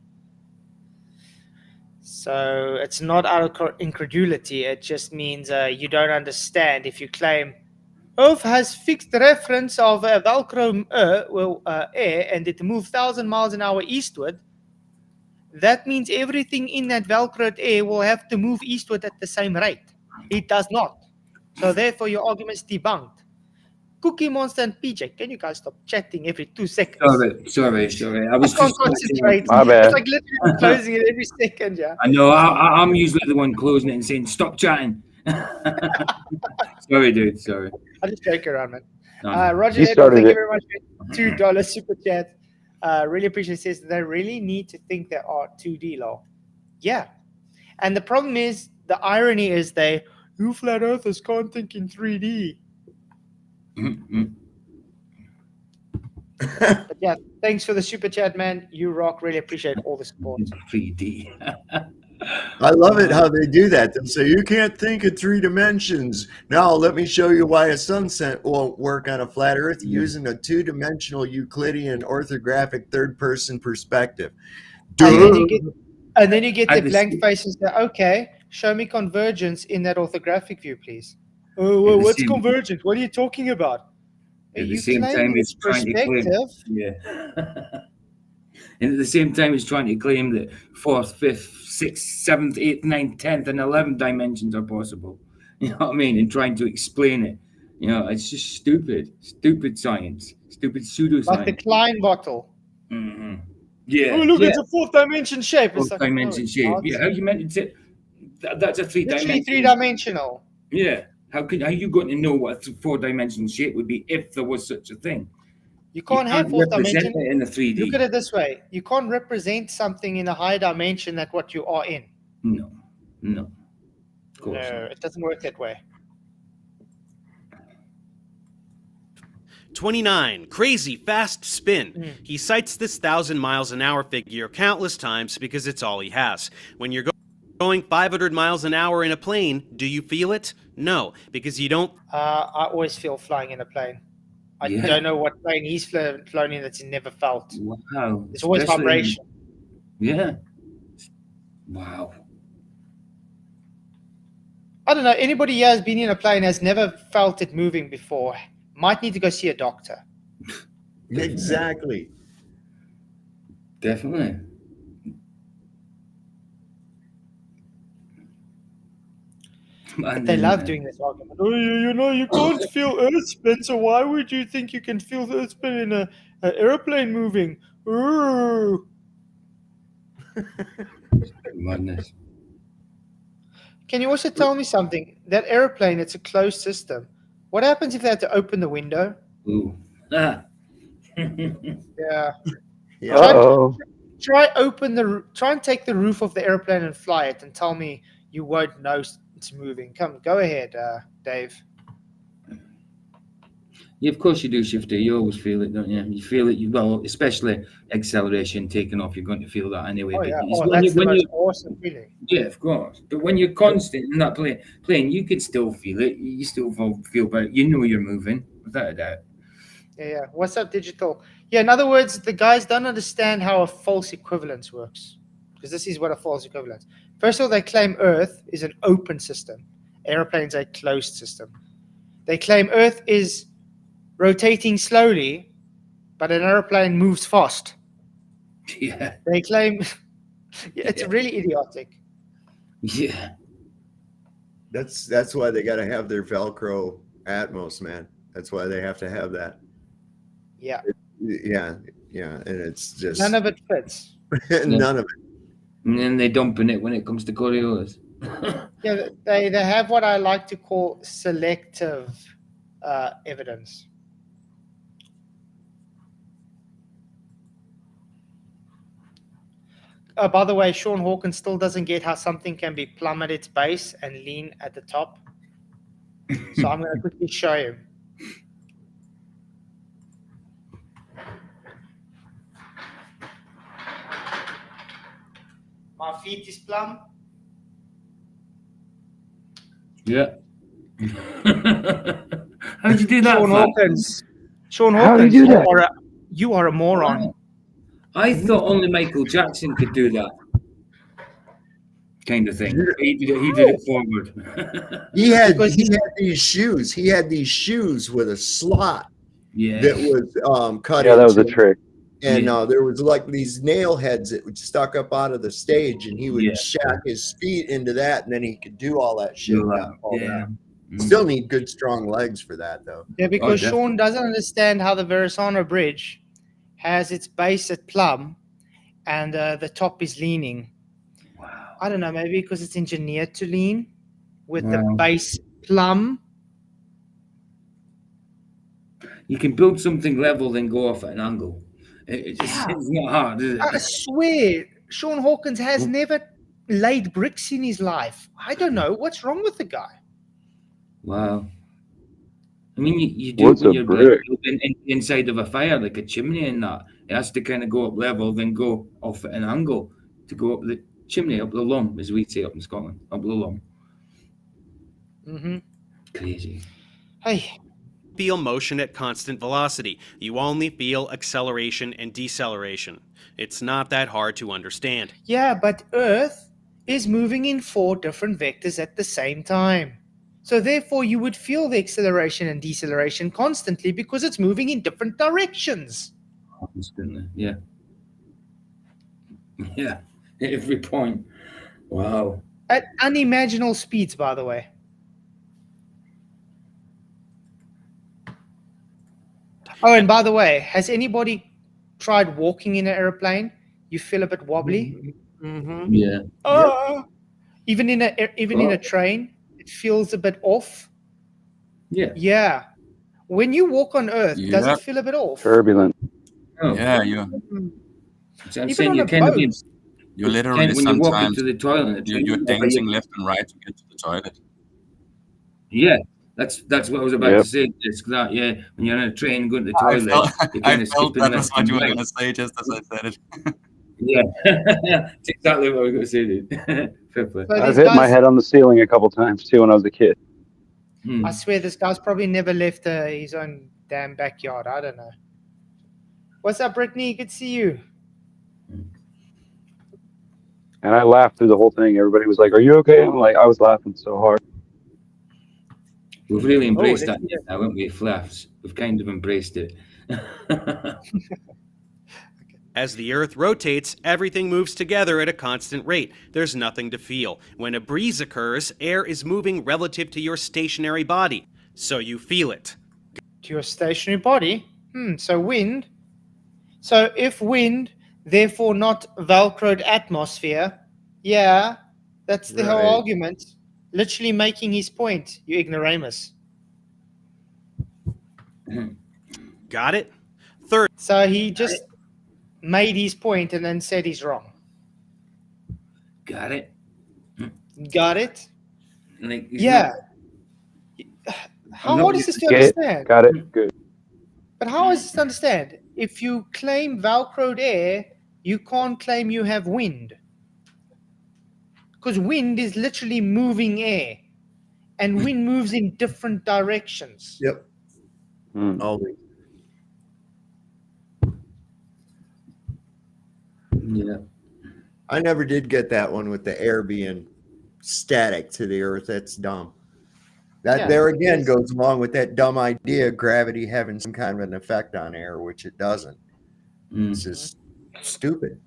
So it's not out of incredulity. It just means you don't understand if you claim Earth has fixed reference of Velcro air and it moves 1,000 miles an hour eastward. That means everything in that Velcroed air will have to move eastward at the same rate. It does not. So therefore your argument is debunked. Cookie Monster and PJ, can you guys stop chatting every 2 seconds? Sorry. I was just concentrating. My bad. It's like literally closing it every second, yeah. I know. I'm usually the one closing it and saying, "Stop chatting." Sorry, dude. Sorry. I'll just joke around, man. No. Roger, He thank started you it. very much for $2 super chat. Really appreciate it. Says they really need to think they are 2D lol. Yeah. And the problem is, the irony is you flat earthers can't think in 3D. But yeah, thanks for the super chat, man. You rock. Really appreciate all the support. 3D. I love it how they do that. They'll say, you can't think in 3 dimensions. Now, let me show you why a sunset won't work on a flat Earth using a 2-dimensional Euclidean orthographic third-person perspective. And then you get the blank faces that, okay, show me convergence in that orthographic view, please. Oh, well, what's convergence? What are you talking about? At the same time, it's trying to claim. Yeah. And at the same time, it's trying to claim that 4th, 5th, 6th, 7th, 8th, 9th, 10th, and 11th dimensions are possible. You know what I mean? And trying to explain it. You know, it's just stupid. Stupid science. Stupid pseudoscience. Like the Klein bottle. Mm-hmm. Yeah. Oh, look, yeah. it's a fourth dimension shape. It's Fourth like, dimension no, it's shape. not. Yeah. How you meant to? That's a Literally 3-dimensional. three-dimensional. Yeah. How are you going to know what a 4-dimensional shape would be if there was such a thing? You can't have fourth represent dimension. it in a 3D. Look at it this way. You can't represent something in a higher dimension than what you are in. No. Of No, course not. it doesn't work that way. 29. Crazy fast spin. He cites this 1,000 miles an hour figure countless times because it's all he has. When you're going 500 miles an hour in a plane, do you feel it? No, because you don't. I always feel flying in a plane. I Yeah. don't know what plane he's flown in that's never felt. Wow. It's always Especially- vibration. Yeah. Wow. I don't know. Anybody here has been in a plane has never felt it moving before. Might need to go see a doctor. Exactly. Definitely. But they love doing this argument. Oh, you can't feel Earth spin, so why would you think you can feel the Earth spin in an airplane moving? Ooh. Madness. Can you also tell me something? That airplane, it's a closed system. What happens if they had to open the window? Ooh. Ah. Yeah. Yeah. Uh-oh. Try and take the roof of the airplane and fly it, and tell me you won't know it's moving. Go ahead, Dave. Yeah, of course you do, Shifter. You always feel it, don't you? You feel it. Well, especially acceleration taking off. You're going to feel that anyway. Oh But yeah, it's when that's you- the when most you- awesome feeling. Yeah, of course. But when you're constant in that plane, you can still feel it. You still feel better. You know you're moving, without a doubt. Yeah. What's up, digital? Yeah. In other words, the guys don't understand how a false equivalence works, because this is what a false equivalence. First of all, they claim Earth is an open system. Airplanes are a closed system. They claim Earth is rotating slowly, but an airplane moves fast. Yeah. They claim it's really idiotic. Yeah. That's why they got to have their Velcro Atmos, man. That's why they have to have that. Yeah. Yeah, and it's just None of it fits. none of it. And then they dumping it when it comes to Coriolis. Yeah, they have what I like to call selective evidence. By the way, Sean Hawkins still doesn't get how something can be plumb at its base and lean at the top. So I'm going to quickly show you. My feet is plumb. Yeah. How'd you do that? Sean Fat? Hawkins. Sean How do Hawkins, you do that? you are a moron. I thought only Michael Jackson could do that kind of thing. He did it forward. He had Because these shoes. He had these shoes with a slot Yeah. that was cut Yeah, that was a into, trick. and Yeah. there was like these nail heads that would stuck up out of the stage, and he would Yeah. shack his feet into that, and then he could do all that shit. without all Yeah. that. Mm. Still need good strong legs for that though. Yeah, because definitely. Sean doesn't understand how the Verrazano Bridge has its base at plumb and the top is leaning. Wow. I don't know, maybe because it's engineered to lean with the Wow. base plumb. You can build something level, then go off at an angle. It's not hard, is I it? swear, Sean Hawkins has never laid bricks in his life. I don't know. What's wrong with the guy? Wow. I mean, you do What's when a you're brick? inside of a fire, like a chimney and that. It has to kind of go up level, then go off at an angle to go up the chimney, up the lum, as we say up in Scotland, up the lum. Mm-hmm. Crazy. Hey, Feel motion at constant velocity. You only feel acceleration and deceleration. It's not that hard to understand. yeah, but Earth is moving in 4 different vectors at the same time. So therefore, you would feel the acceleration and deceleration constantly because it's moving in different directions. Constantly. Yeah. Yeah. At every point. Wow. At unimaginable speeds, by the way. Oh, and by the way, has anybody tried walking in an airplane? you feel a bit wobbly. Mm-hmm. Yeah. Even in a train, it feels a bit off. Yeah. Yeah. When you walk on Earth, does Yeah. it feel a bit off? Turbulent. Oh. Yeah, you're So I'm Even saying on you a kind of boat. you're literally when you walk sometimes into the toilet. you're dancing left and right to get to the toilet. Yeah, that's what I was about Yep. to say. It's that, yeah, when you're on a train going to the I toilet, felt, you're I kind of felt skipping that was left what and you were right. going to say just as I said it. Yeah, it's exactly what I was going to say, dude. Fair play. So I've these hit my guys, head on the ceiling a couple times too when I was a kid. I swear this guy's probably never left his own damn backyard. I don't know. What's up, Brittany? Good to see you. And I laughed through the whole thing. Everybody was like, "Are you okay?" I'm like, I was laughing so hard. We've really embraced let's that now, haven't we, Flaffs? We've kind of embraced it. As the Earth rotates, everything moves together at a constant rate. There's nothing to feel. When a breeze occurs, air is moving relative to your stationary body, so you feel it. To your stationary body. So wind. So if wind, therefore not Velcroed atmosphere, yeah, that's the whole Right. argument. Literally making his point, you ignoramus. Got it? Third, So he just made his point and then said he's wrong. Got it? Got it? Like, it's Yeah. not- How not hard is this to Get it? understand? Got it? Good. But how is this to understand? If you claim Velcroed air, you can't claim you have wind. Because wind is literally moving air. And wind moves in different directions. Yep. Mm. Always. Yeah. I never did get that one with the air being static to the earth. That's dumb. That Yeah, there it again is. goes along with that dumb idea of gravity having some kind of an effect on air, which it doesn't. It's just stupid.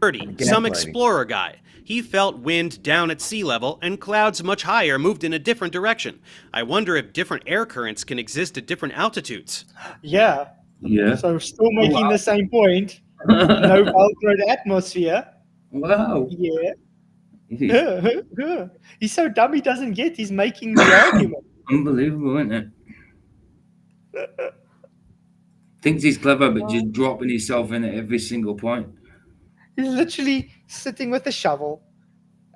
30, some Gaslighting. explorer guy. He felt wind down at sea level and clouds much higher moved in a different direction. I wonder if different air currents can exist at different altitudes. Yeah. Yeah. So still making the same point. No Velcroed atmosphere. Wow. Yeah. He's so dumb he doesn't get. He's making the argument. Unbelievable, isn't it? Thinks he's clever, but just dropping himself in at every single point. He's literally sitting with a shovel,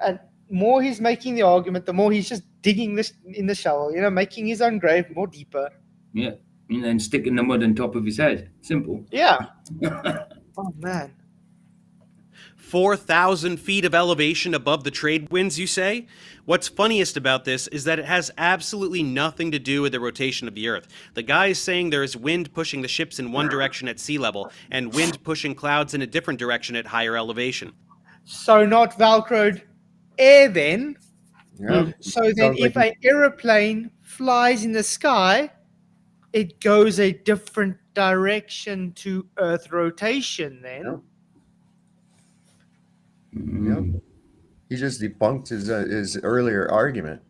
and more he's making the argument, the more he's just digging this in the shovel. Making his own grave more deeper. Yeah. And then sticking the mud on top of his head. Simple. Yeah. Oh man. 4,000 feet of elevation above the trade winds, you say? What's funniest about this is that it has absolutely nothing to do with the rotation of the Earth. The guy is saying there is wind pushing the ships in one direction at sea level and wind pushing clouds in a different direction at higher elevation. So not Velcroed air then. Yeah. So then Sounds if like an aeroplane flies in the sky, it goes a different direction to Earth rotation then. Yep. He just debunked his earlier argument.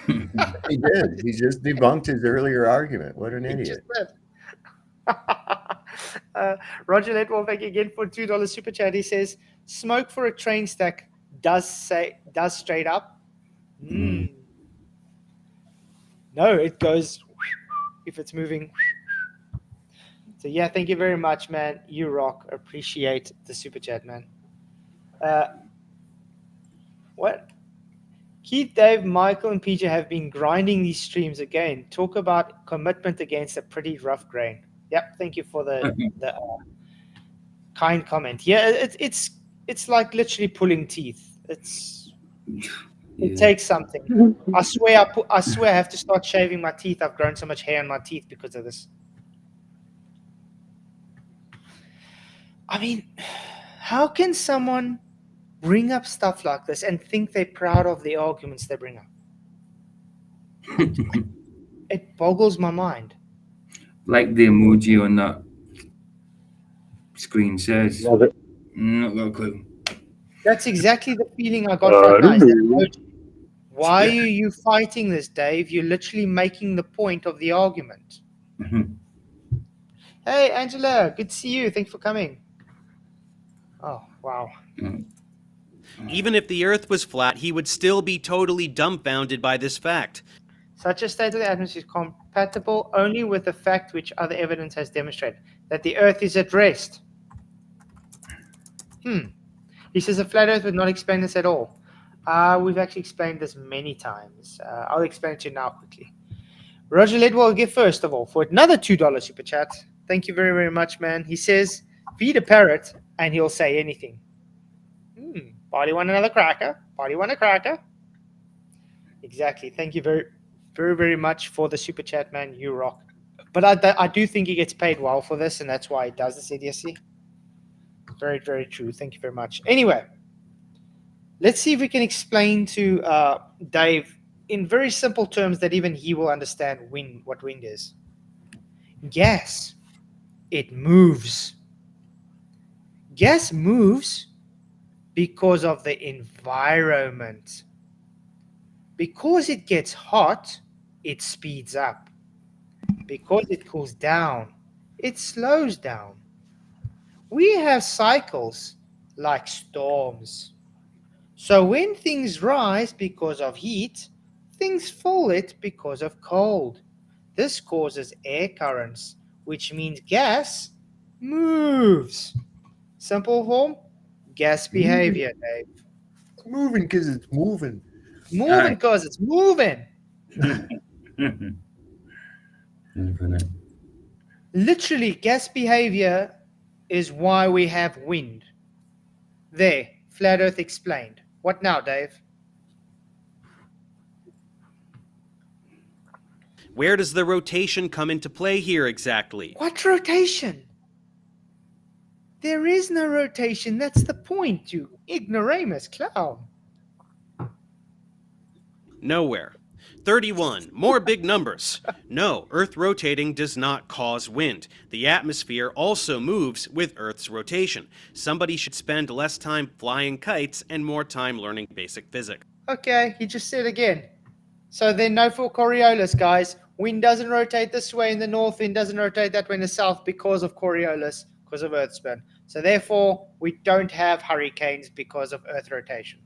He did. He just debunked his earlier argument. What an idiot. Roger Letwell, thank you again for $2 super chat. He says, smoke for a train stack does straight up. No, it goes if it's moving. So yeah, thank you very much, man. You rock. Appreciate the super chat, man. What? Keith, Dave, Michael, and PJ have been grinding these streams again. Talk about commitment against a pretty rough grain. Yep, thank you for the kind comment. Yeah, it's like literally pulling teeth. It takes something. I swear I have to start shaving my teeth. I've grown so much hair on my teeth because of this. I mean, how can someone bring up stuff like this and think they're proud of the arguments they bring up? It boggles my mind. Like the emoji on that screen says. Love it. Not got a clue. That's exactly the feeling I got right now. Is that emoji. Why are you fighting this, Dave? You're literally making the point of the argument. Hey, Angela, good to see you. Thanks for coming. Oh, wow. Even if the Earth was flat, he would still be totally dumbfounded by this fact. Such a state of the atmosphere is compatible only with the fact which other evidence has demonstrated, that the Earth is at rest. He says a flat Earth would not explain this at all. We've actually explained this many times. I'll explain it to you now quickly. Roger Ledwell will give first of all for another $2 super chat. Thank you very, very much, man. He says, feed a parrot and he'll say anything. Party want another cracker? Party want a cracker? Exactly. Thank you very, very, very much for the super chat, man. You rock. But I do think he gets paid well for this, and that's why he does this idiocy. Very, very true. Thank you very much. Anyway, let's see if we can explain to Dave in very simple terms that even he will understand what wind is. Gas, it moves. Gas moves because of the environment. Because it gets hot, it speeds up. Because it cools down, it slows down. We have cycles like storms. So when things rise because of heat, things fall it because of cold. This causes air currents, which means gas moves. Simple form, gas behavior, Dave. It's moving because it's moving. Moving because it's moving. Literally, gas behavior is why we have wind. There, Flat Earth explained. What now, Dave? Where does the rotation come into play here exactly? What rotation? There is no rotation. That's the point, you ignoramus clown. Nowhere. 31. More big numbers. No, Earth rotating does not cause wind. The atmosphere also moves with Earth's rotation. Somebody should spend less time flying kites and more time learning basic physics. Okay, he just said again. So then no for Coriolis, guys. Wind doesn't rotate this way in the north, wind doesn't rotate that way in the south because of Coriolis, because of Earth spin. So therefore, we don't have hurricanes because of Earth rotation.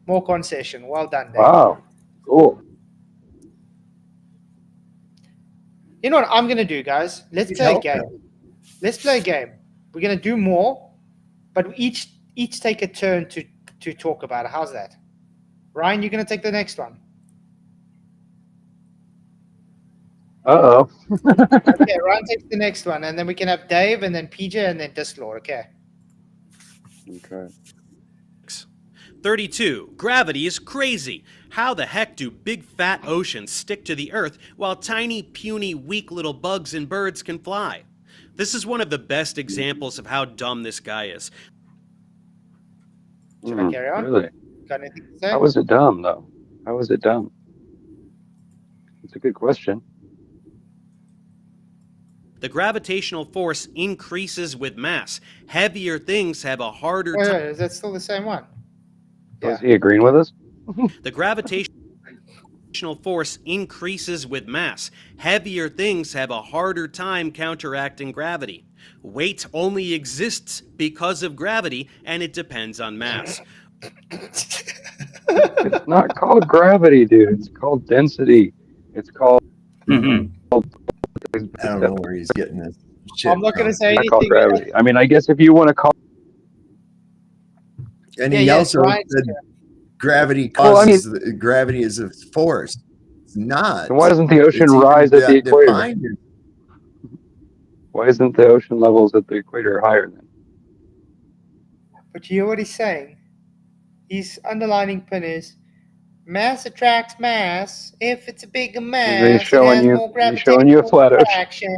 More concession. Well done, Dave. Wow. Cool. You know what I'm going to do, guys? Let's play a game. Let's play a game. We're going to do more, but each take a turn to talk about it. How's that? Ryan, you're going to take the next one. Uh-oh. Okay, Ryan takes the next one, and then we can have Dave, and then PJ, and then Dislor, okay? Okay. 32. Gravity is crazy. How the heck do big fat oceans stick to the Earth while tiny, puny, weak little bugs and birds can fly? This is one of the best examples of how dumb this guy is. Should I carry on? Really? Got anything to say? How was it dumb, though? How was it dumb? It's a good question. The gravitational force increases with mass. Heavier things have a harder Wait, time. is that still the same one? Was he agreeing with us? The gravitational force increases with mass. Heavier things have a harder time counteracting gravity. Weight only exists because of gravity, and it depends on mass. It's not called gravity, dude. It's called density. It's called... I don't know where he's getting this shit. I'm not going to say It's not anything. called gravity. I mean, I guess if you want to call... And he also said gravity causes gravity is a force. It's not. Then why doesn't the ocean rise at the equator? Why isn't the ocean levels at the equator higher then? But you hear what he's saying? His underlining pin is mass attracts mass. If it's a bigger mass, He's showing you a flat ocean.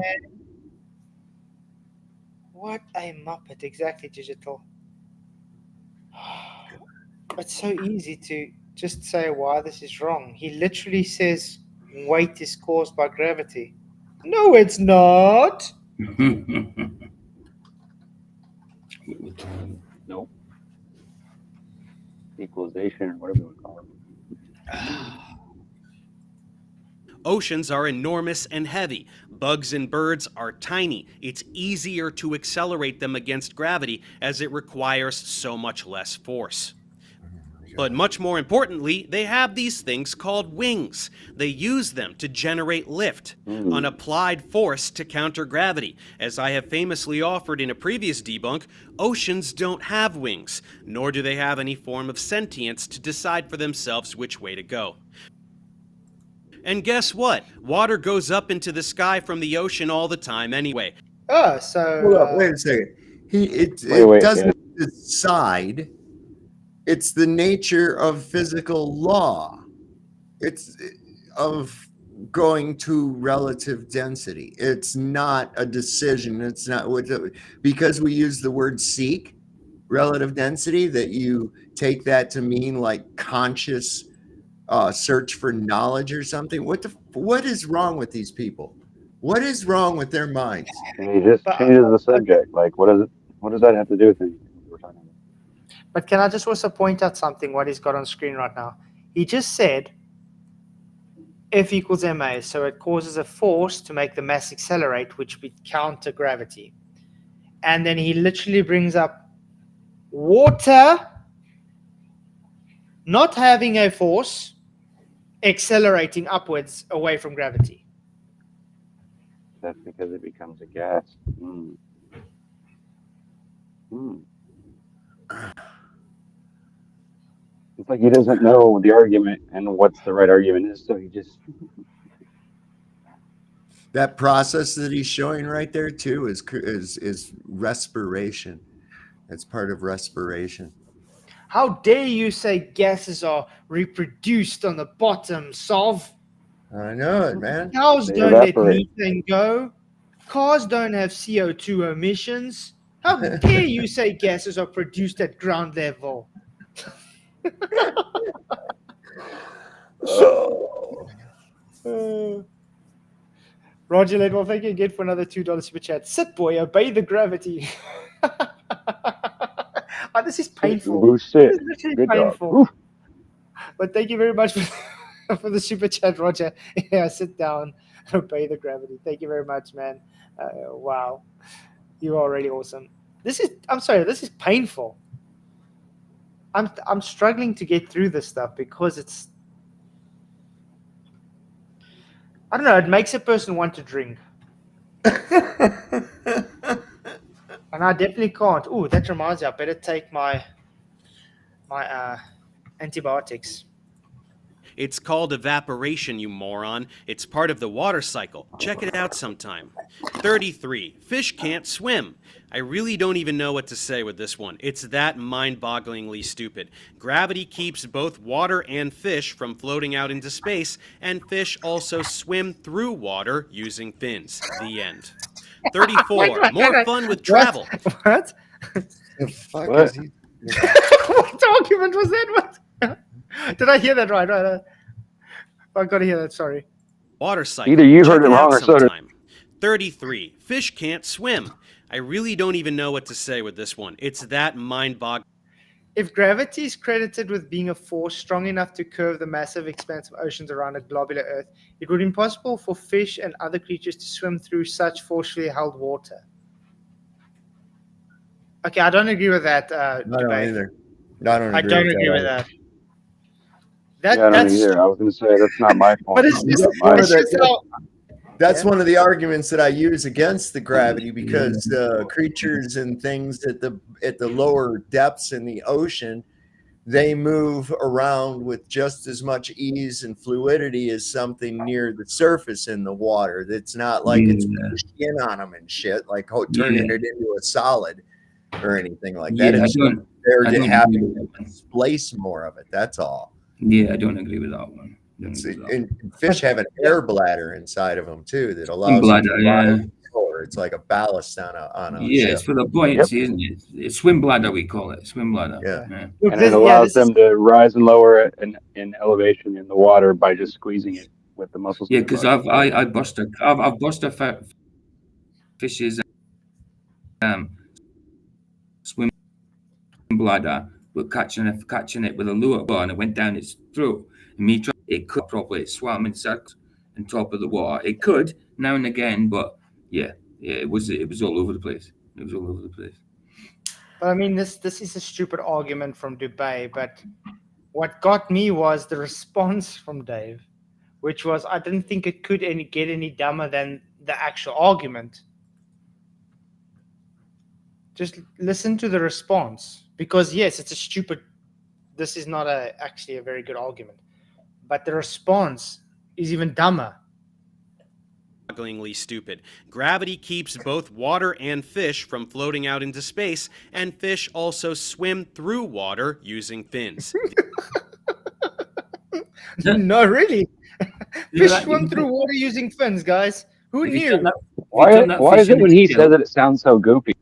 What a muppet, exactly, Digital. It's so easy to just say why this is wrong. He literally says weight is caused by gravity. No, it's not. Nope. Equalization, or whatever you want to call it. Oceans are enormous and heavy. Bugs and birds are tiny. It's easier to accelerate them against gravity as it requires so much less force. But much more importantly, they have these things called wings. They use them to generate lift, an applied force to counter gravity. As I have famously offered in a previous debunk, oceans don't have wings, nor do they have any form of sentience to decide for themselves which way to go. And guess what? Water goes up into the sky from the ocean all the time anyway. Oh, so Hold up, wait a second. It doesn't decide. It's the nature of physical law. It's of going to relative density. It's not a decision. It's not because we use the word seek, relative density, that you take that to mean like conscious search for knowledge or something. What is wrong with these people? What is wrong with their minds? And he just changes the subject. Like, what does that have to do with anything we're talking about? But can I just also point out something, what he's got on screen right now? He just said F equals ma, so it causes a force to make the mass accelerate, which would counter gravity. And then he literally brings up water not having a force accelerating upwards away from gravity. That's because it becomes a gas. It's like he doesn't know the argument and what's the right argument is, so he just... That process that he's showing right there too is respiration. It's part of respiration. How dare you say gases are reproduced on the bottom, Sov? I know it, man. Cows don't let methane go. Cars don't have CO2 emissions. How dare you say gases are produced at ground level? Roger Ledwell, thank you again for another $2 super chat. Sit, boy, obey the gravity. Oh, this is painful. This is literally painful. But thank you very much for the super chat, Roger. Yeah, sit down, obey the gravity. Thank you very much, man. Wow, you are really awesome. I'm sorry, this is painful. I'm struggling to get through this stuff because it's, I don't know, it makes a person want to drink. And I definitely can't. Oh, that reminds me, I better take my antibiotics. It's called evaporation, you moron. It's part of the water cycle. Check it out sometime. 33. Fish can't swim. I really don't even know what to say with this one. It's that mind-bogglingly stupid. Gravity keeps both water and fish from floating out into space, and fish also swim through water using fins. The end. 34. More fun with travel. What? The fuck is he? What document was that? What? Did I hear that right? I got to hear that. Sorry. Water cycle. Either you heard it wrong or so did. 33. Fish can't swim. I really don't even know what to say with this one. It's that mind-boggling. If gravity is credited with being a force strong enough to curve the massive expanse of oceans around a globular Earth, it would be impossible for fish and other creatures to swim through such forcefully held water. Okay, I don't agree with that debate. I don't either. I don't agree with that. I don't either. I was going to say that's not my point. But that's one of the arguments that I use against the gravity, because creatures and things at the lower depths in the ocean, they move around with just as much ease and fluidity as something near the surface in the water. That's not like it's skin on them and shit, like turning it into a solid or anything like that. It's they're having to displace more of it. That's all. Yeah, I don't agree with that one. And fish have an air bladder inside of them too that allows them to control. It's like a ballast on a ship. It's for the buoyancy, isn't it? It's swim bladder, we call it. Swim bladder. Yeah. And it allows them to rise and lower in elevation in the water by just squeezing it with the muscles. Yeah, because I've bust a fish's swim bladder were catching it with a lure bar, and it went down its throat. And me trying, it could properly, it swam in circles on top of the water. It could now and again, but yeah, it was all over the place. It was all over the place. But I mean, this is a stupid argument from Dubai. But what got me was the response from Dave, which was, I didn't think it could get any dumber than the actual argument. Just listen to the response, because yes, it's a stupid. This is not actually a very good argument, but the response is even dumber. Strugglingly stupid. Gravity keeps both water and fish from floating out into space, and fish also swim through water using fins. No, really. Fish swim through water using fins, guys. Who knew? Why is it when he says it sounds so goofy?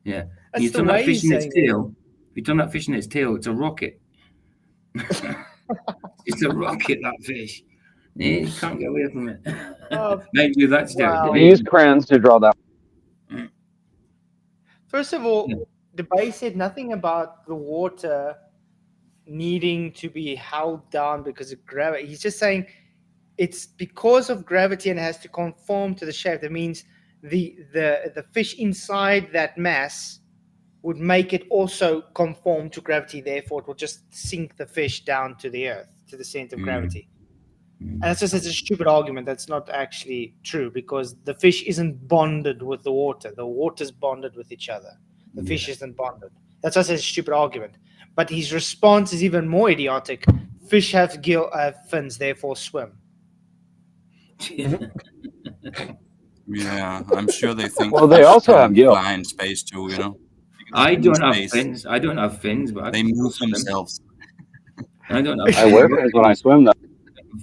Yeah. That's You the turn that way fish he's in its saying it. tail. If you turn that fish in its tail, it's a rocket. It's a rocket, that fish. You can't get away from it. Mind you, that's wow. Use crayons to draw that. First of all, Debate said nothing about the water needing to be held down because of gravity. He's just saying it's because of gravity and it has to conform to the shape. That means the fish inside that mass would make it also conform to gravity. Therefore, it will just sink the fish down to the earth, to the center of gravity. And it's just a stupid argument. That's not actually true, because the fish isn't bonded with the water. The water's bonded with each other. The fish isn't bonded. That's why it's a stupid argument. But his response is even more idiotic. Fish have fins, therefore swim. Yeah, I'm sure they think. Well, they also have gills. Fly in space too, you know. I don't have fins. I don't have fins, but they move themselves. I don't have. I wear fins when I swim, though.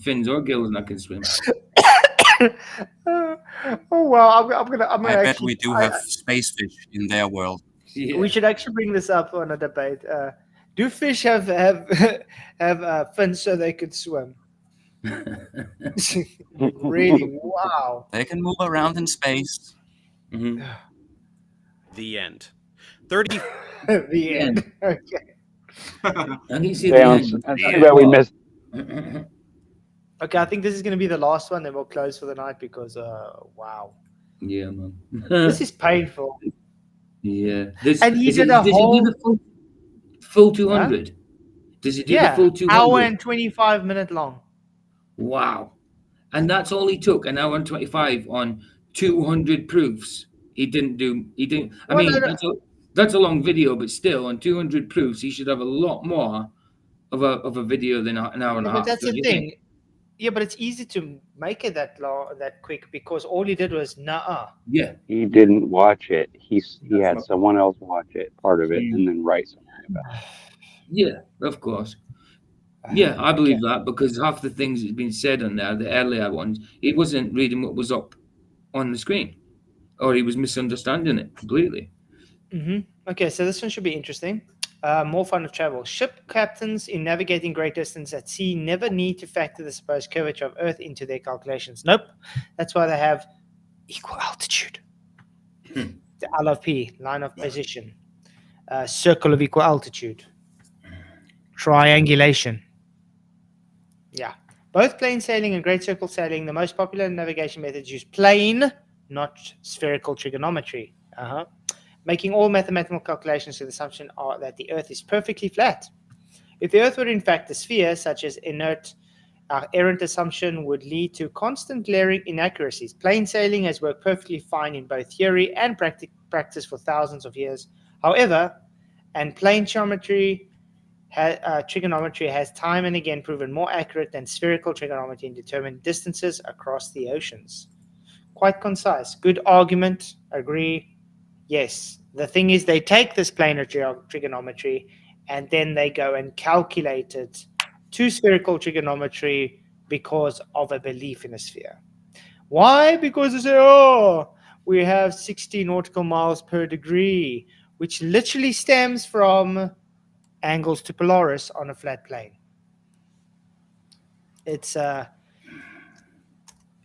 Fins or gills, and I can swim. Oh wow! I'm gonna. I bet we do have space fish in their world. Yeah. We should actually bring this up on a debate. Do fish have fins so they could swim? Really? Wow! They can move around in space. Mm-hmm. The end. 30. The end. Okay. I can see the end. I bet we missed. Okay, I think this is going to be the last one, then we'll close for the night because, wow. Yeah, man. This is painful. Yeah. And he did does he do the full 200? Huh? Does he do the full 200? Hour and 25-minute long. Wow. And that's all he took, an hour and 25 on 200 proofs. I mean, that's a long video, but still, on 200 proofs, he should have a lot more of a video than an hour and a half. But that's the thing. Yeah, but it's easy to make it that quick because all he did was Yeah. He didn't watch it. He had someone else watch it, part of it, and then write something about it. Yeah, of course. Yeah, I believe that because half the things that's been said on there, the earlier ones, he wasn't reading what was up on the screen, or he was misunderstanding it completely. Mm-hmm. Okay, so this one should be interesting. More fun of travel. Ship captains in navigating great distance at sea never need to factor the supposed curvature of Earth into their calculations. Nope. That's why they have equal altitude. The LOP, line of position. Circle of equal altitude. Triangulation. Yeah. Both plain sailing and great circle sailing, the most popular navigation methods use plane, not spherical trigonometry. Making all mathematical calculations to the assumption that the Earth is perfectly flat. If the Earth were in fact a sphere, such as errant assumption would lead to constant glaring inaccuracies. Plain sailing has worked perfectly fine in both theory and practice for thousands of years. However, and plain trigonometry has time and again proven more accurate than spherical trigonometry in determining distances across the oceans. Quite concise. Good argument. Agree. Yes. The thing is, they take this planar trigonometry and then they go and calculate it to spherical trigonometry because of a belief in a sphere. Why? Because they say, we have 60 nautical miles per degree, which literally stems from angles to Polaris on a flat plane. It's a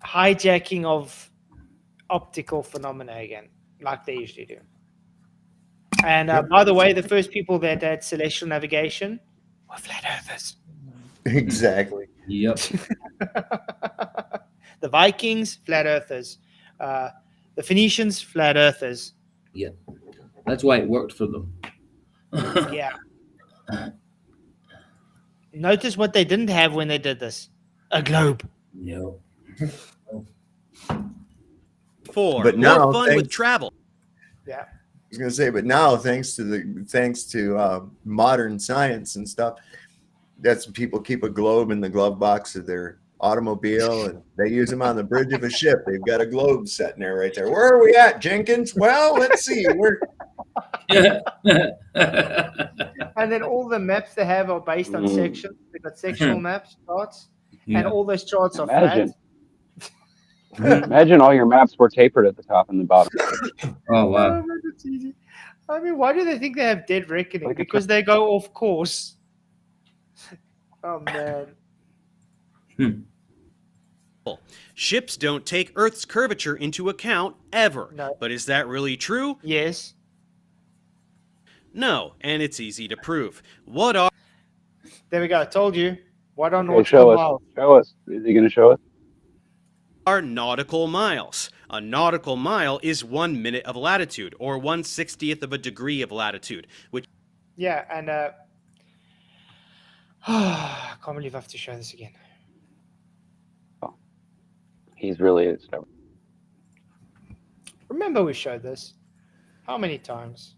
hijacking of optical phenomena again, like they usually do. And by the way, the first people that had celestial navigation were flat earthers. Exactly. Yep. The Vikings, flat earthers. The Phoenicians, flat earthers. Yeah. That's why it worked for them. Yeah. Notice what they didn't have when they did this. A globe. No. 4. But now, More fun with thanks- travel. Yeah. I was gonna say, but now thanks to modern science and stuff, that's when people keep a globe in the glove box of their automobile, and they use them on the bridge of a ship. They've got a globe sitting there right there. Where are we at, Jenkins? Well, let's see. We're And then all the maps they have are based on sections. They've got sectional maps, charts, and all those charts are Imagine. flat. Imagine all your maps were tapered at the top and the bottom. Oh wow. Oh, that's easy. I mean, why do they think they have dead reckoning? Like a Because they go off course. Oh man. Ships don't take Earth's curvature into account ever. No. But is that really true? Yes. No, and it's easy to prove. What are There we go. I told you. What are Okay, nautical show us. miles? Show us. Is he going to show us? nautical miles? A nautical mile is 1 minute of latitude, or 1/60th of a degree of latitude, which Yeah, and I can't believe I have to show this again. He's really stubborn. Remember we showed this. How many times?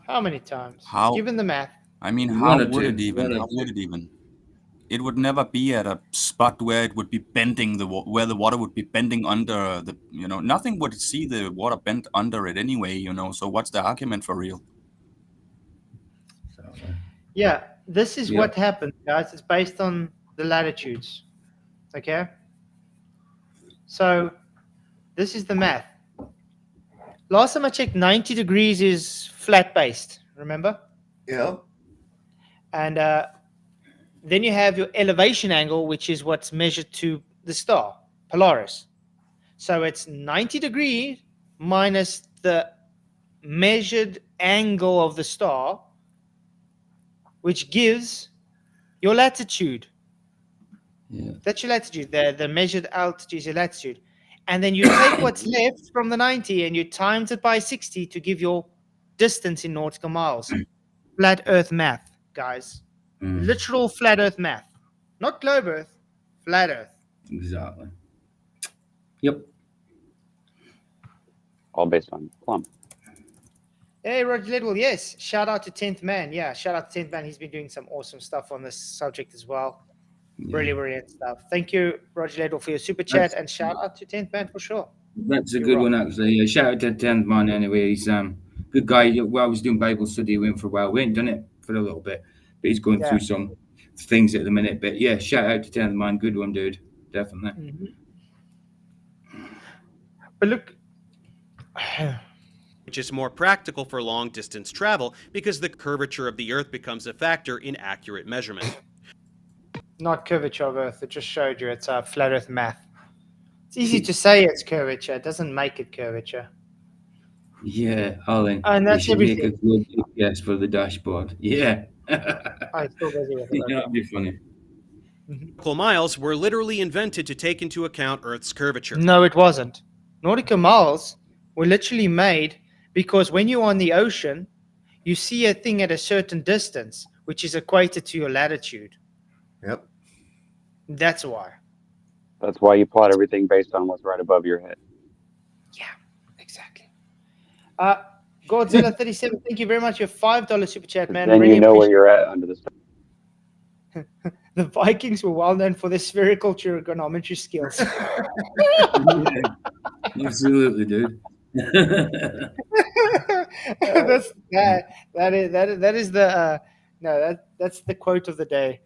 How many times? How? Given the math. I mean, One how or would two. it even? One or How two. would it even? It would never be at a spot where it would be bending where the water would be bending under the. Nothing would see the water bend under it anyway. So what's the argument for real? Yeah, this is Yeah. what happens, guys. It's based on the latitudes. Okay? So this is the math. Last time I checked, 90 degrees is flat based, remember? yeah. And then you have your elevation angle, which is what's measured to the star, Polaris. So it's 90 degrees minus the measured angle of the star, which gives your latitude. Yeah. That's your latitude. The measured altitude is your latitude. And then you take what's left from the 90 and you times it by 60 to give your distance in nautical miles. Flat Earth math, guys. Literal flat Earth math. Not globe Earth, flat Earth. Exactly. Yep. All based on Plum. Hey, Roger Lidwell, yes. Shout out to 10th Man. Yeah, shout out to 10th Man. He's been doing some awesome stuff on this subject as well. Really brilliant stuff. Thank you, Roger Lidwell, for your super chat, and shout out to 10th Man for sure. That's a You're good right. one, actually. Yeah, shout out to 10th Man anyway. He's good guy. Well, I was doing Bible study with him for a while. We ain't done it for a little bit, but he's going through some things at the minute. But yeah, shout out to 10th Man. Good one, dude. Definitely. But look, which is more practical for long distance travel because the curvature of the Earth becomes a factor in accurate measurement. not curvature of Earth. It just showed you it's flat Earth math. It's easy to say it's curvature. It doesn't make it curvature. Yeah, Alan. And that's Make everything. a good guess for the dashboard. Yeah. I still busy with it. That'd be funny. Nautical miles were literally invented to take into account Earth's curvature. No, it wasn't. Nautical miles were literally made because when you're on the ocean, you see a thing at a certain distance, which is equated to your latitude. Yep. That's why. That's why you plot everything based on what's right above your head. Yeah, exactly. Godzilla 37, thank you very much. Your $5 super chat, man. Then Really you know where appreciate you're at under the star. The Vikings were well known for their spherical trigonometry skills. Absolutely, dude. That's the quote of the day.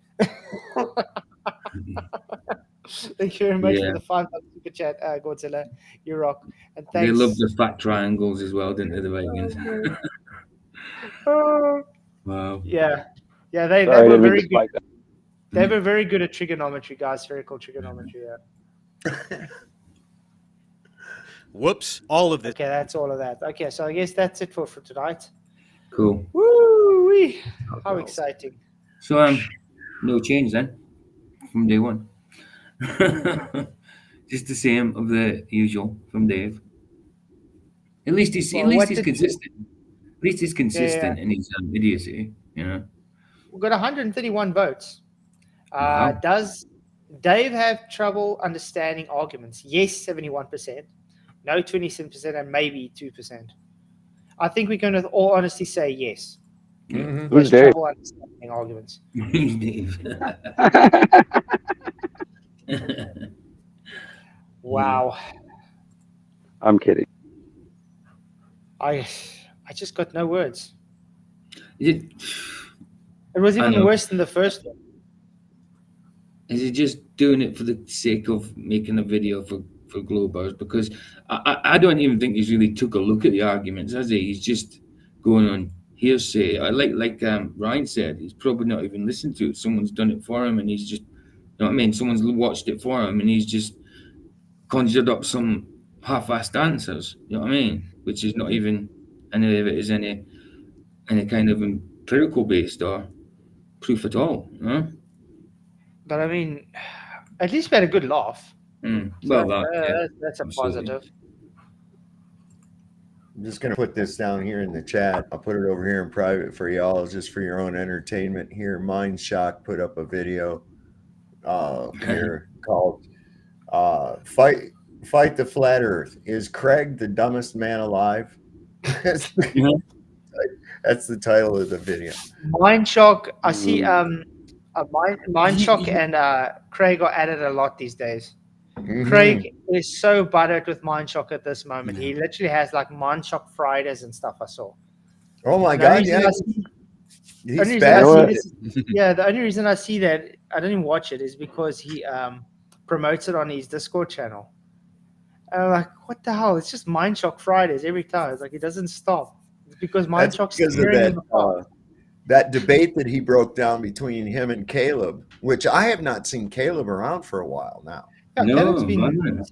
Thank you very much for the $5 super chat, Godzilla. You rock. And thanks. They love the fat triangles as well, didn't they, the Vikings? Wow. Yeah. Yeah, they Sorry, I were didn't mean very to good. spike that. They were very good at trigonometry, guys. Spherical trigonometry, yeah. Whoops, all of this. Okay, that's all of that. Okay, so I guess that's it for tonight. Cool. Woo! How exciting. So no change then from day one. Just the same of the usual from Dave. At least he's consistent. At least he's consistent in his idiocy, you know. We've got 131 votes. Wow. Does Dave have trouble understanding arguments? Yes, 71%. No, 27%, and maybe 2%. I think we can, with all honesty, say yes. Who's There's Dave? trouble understanding arguments. Dave. Wow. I'm kidding. I just got no words. Is It was I even know. worse than the first one. he just doing it for the sake of making a video for Globers? Because I don't even think he's really took a look at the arguments, has he? He's just going on hearsay. I like Ryan said, he's probably not even listened to it. Someone's done it for him, and he's just, you know what I mean? Someone's watched it for him, and he's just conjured up some half-assed answers. You know what I mean? Which is not even any of it is any kind of empirical based or proof at all. You know? But I mean, at least we had a good laugh. Well, that's a absolutely. positive. I'm just going to put this down here in the chat. I'll put it over here in private for y'all, just for your own entertainment here. Mind Shock put up a video here called Fight the Flat Earth. Is Craig the dumbest man alive? That's the title of the video. Mind Shock. I see Mind Shock and Craig are at it a lot these days. Craig is so buttered with Mind Shock at this moment. He literally has like Mind Shock Fridays and stuff I saw. Oh my God, yeah. The only reason I see that, I don't even watch it, is because he promotes it on his Discord channel. And I'm like, what the hell? It's just Mind Shock Fridays every time. It's like, it doesn't stop. It's because Mind Shock's because of that debate that he broke down between him and Caleb, which I have not seen Caleb around for a while now. Yeah, Caleb's been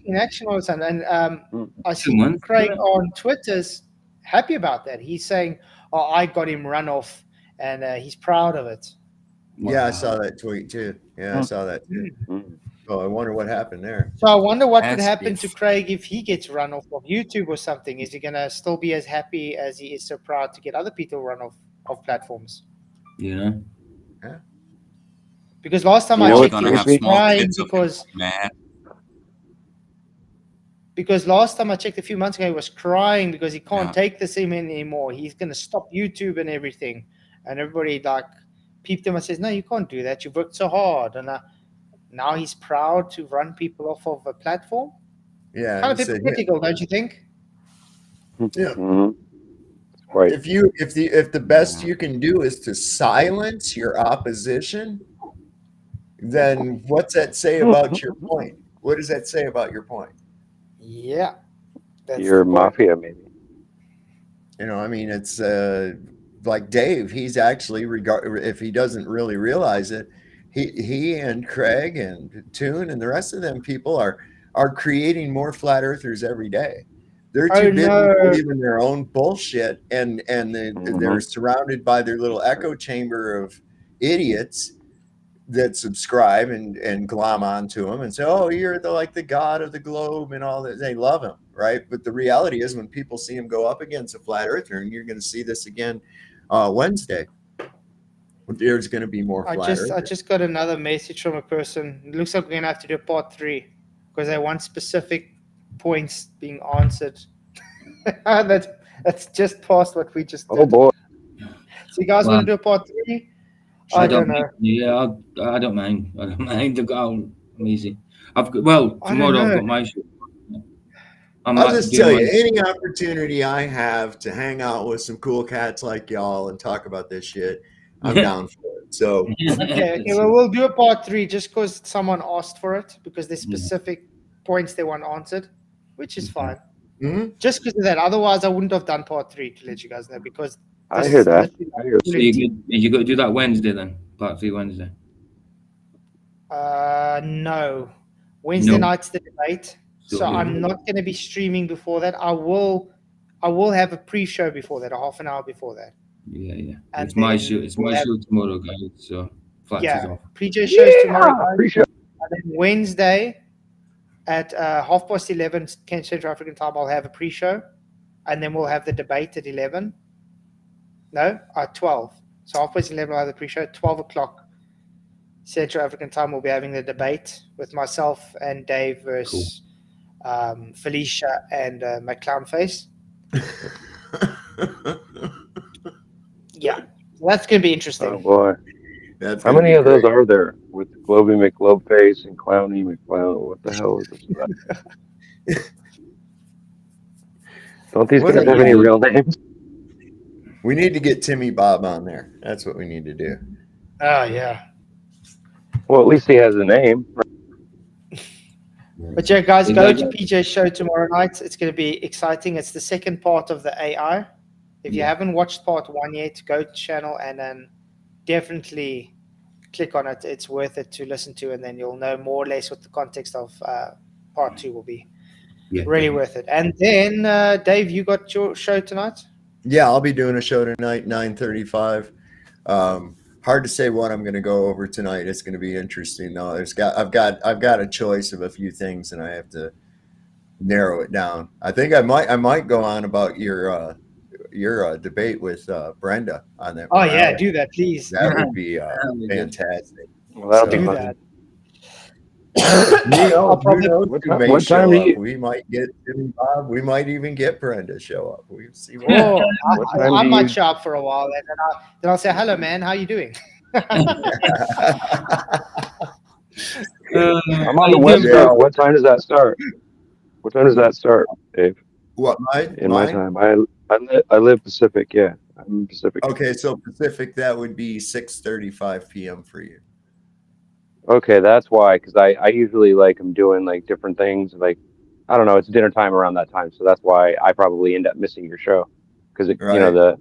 in action all the time. And I see Craig on Twitter's happy about that. He's saying, oh, I got him run off, and he's proud of it. Yeah, I saw that tweet too. Yeah, I saw that too. Oh, I wonder what happened there. So I wonder what could happen to Craig if he gets run off of YouTube or something. Is he going to still be as happy as he is so proud to get other people run off of platforms? Yeah. Because last time I checked, he was crying because last time I checked a few months ago, he was crying because he can't take this anymore. He's going to stop YouTube and everything. And everybody like peeped him and says, no, you can't do that. You've worked so hard. And now he's proud to run people off of a platform. Yeah. Kind of hypocritical, don't you think? Yeah. Right. If the best you can do is to silence your opposition, then what's that say about your point? What does that say about your point? Yeah. Your mafia, maybe. You know, I mean, it's like Dave. He's actually, if he doesn't really realize it, he and Craig and Toon and the rest of them people are creating more flat earthers every day. They're too busy believing their own bullshit, and they're surrounded by their little echo chamber of idiots that subscribe and glom onto them and say, "Oh, you're the god of the globe," and all that. They love him, right? But the reality is, when people see him go up against a flat earther, and you're going to see this again Wednesday, there's going to be more flat earthers. I just got another message from a person. It looks like we're going to have to do part 3 because they want specific points being answered. That's just past what we just did. Oh boy! So you guys want to do a part 3? I don't know. Yeah, I don't mind. I don't mind. I'm easy. Tomorrow I've got my show. I'll just tell you, any opportunity I have to hang out with some cool cats like y'all and talk about this shit, I'm down for it. So okay. Well, we'll do a part 3 just because someone asked for it, because there's specific points they want answered, which is fine. Just because of that. Otherwise, I wouldn't have done part 3 to let you guys know, because I hear that. So you got to do that Wednesday then, part 3 Wednesday. No, Wednesday night's the debate. So I'm not going to be streaming before that. I will have a pre-show before that, a half an hour before that. Yeah. And It's my then show. It's we'll my have- show tomorrow, guys. So flash is off. Pre-show shows tomorrow. Pre-show. And then Wednesday at 11:30 Central African time, I'll have a pre-show, and then we'll have the debate at 11. No, at 12. So 11:30 I'll have the pre-show. 12 o'clock Central African time, we'll be having the debate with myself and Dave versus Felicia and my clown face. Yeah, well, that's going to be interesting. Oh boy. That's How many of those are there with Globy McGlobeface and Clowny McClown? What the hell is this about? Don't these guys have any real names? We need to get Timmy Bob on there. That's what we need to do. Oh, yeah. Well, at least he has a name. But yeah, guys, go to PJ's show tomorrow night. It's going to be exciting. It's the second part of the AI. If you haven't watched part 1 yet, go to the channel and then definitely click on it. It's worth it to listen to, and then you'll know more or less what the context of part 2 will be. Yeah, really worth it. And then, Dave, you got your show tonight? Yeah, I'll be doing a show tonight, 9:35. Hard to say what I'm going to go over tonight. It's going to be interesting though. I've got a choice of a few things, and I have to narrow it down. I think I might go on about your debate with Brenda on that. Oh yeah, do that, please. That would be fantastic. Well, that'll do be that. What time do you? We might get Timmy Bob. We might even get Brenda show up. We see what. Oh, I do might you- show up for a while, and then I'll say, "Hello, man. How you doing?" I'm on the West Coast. What time does that start? What time does that start, Dave? What In my time, I live Pacific. Yeah, I'm Pacific. Okay, so Pacific, that would be 6:35 p.m. for you. Okay, that's why. Because I usually I'm doing different things. I don't know. It's dinner time around that time, so that's why I probably end up missing your show. Because the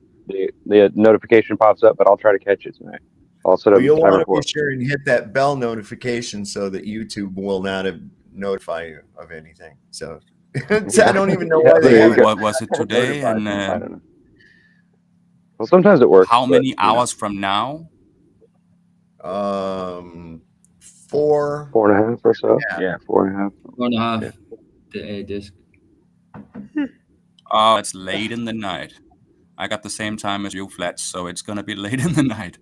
notification pops up, but I'll try to catch it tonight. I'll set up. You'll want to for be sure and hit that bell notification so that YouTube will not notify you of anything. So I don't even know why they have it. What was it today? And I don't know. Well, sometimes it works. how many hours from now? 4.5 or so. Yeah, 4.5. 4.5. Yeah. The disc. Oh, it's late in the night. I got the same time as you, Flats, so it's gonna be late in the night.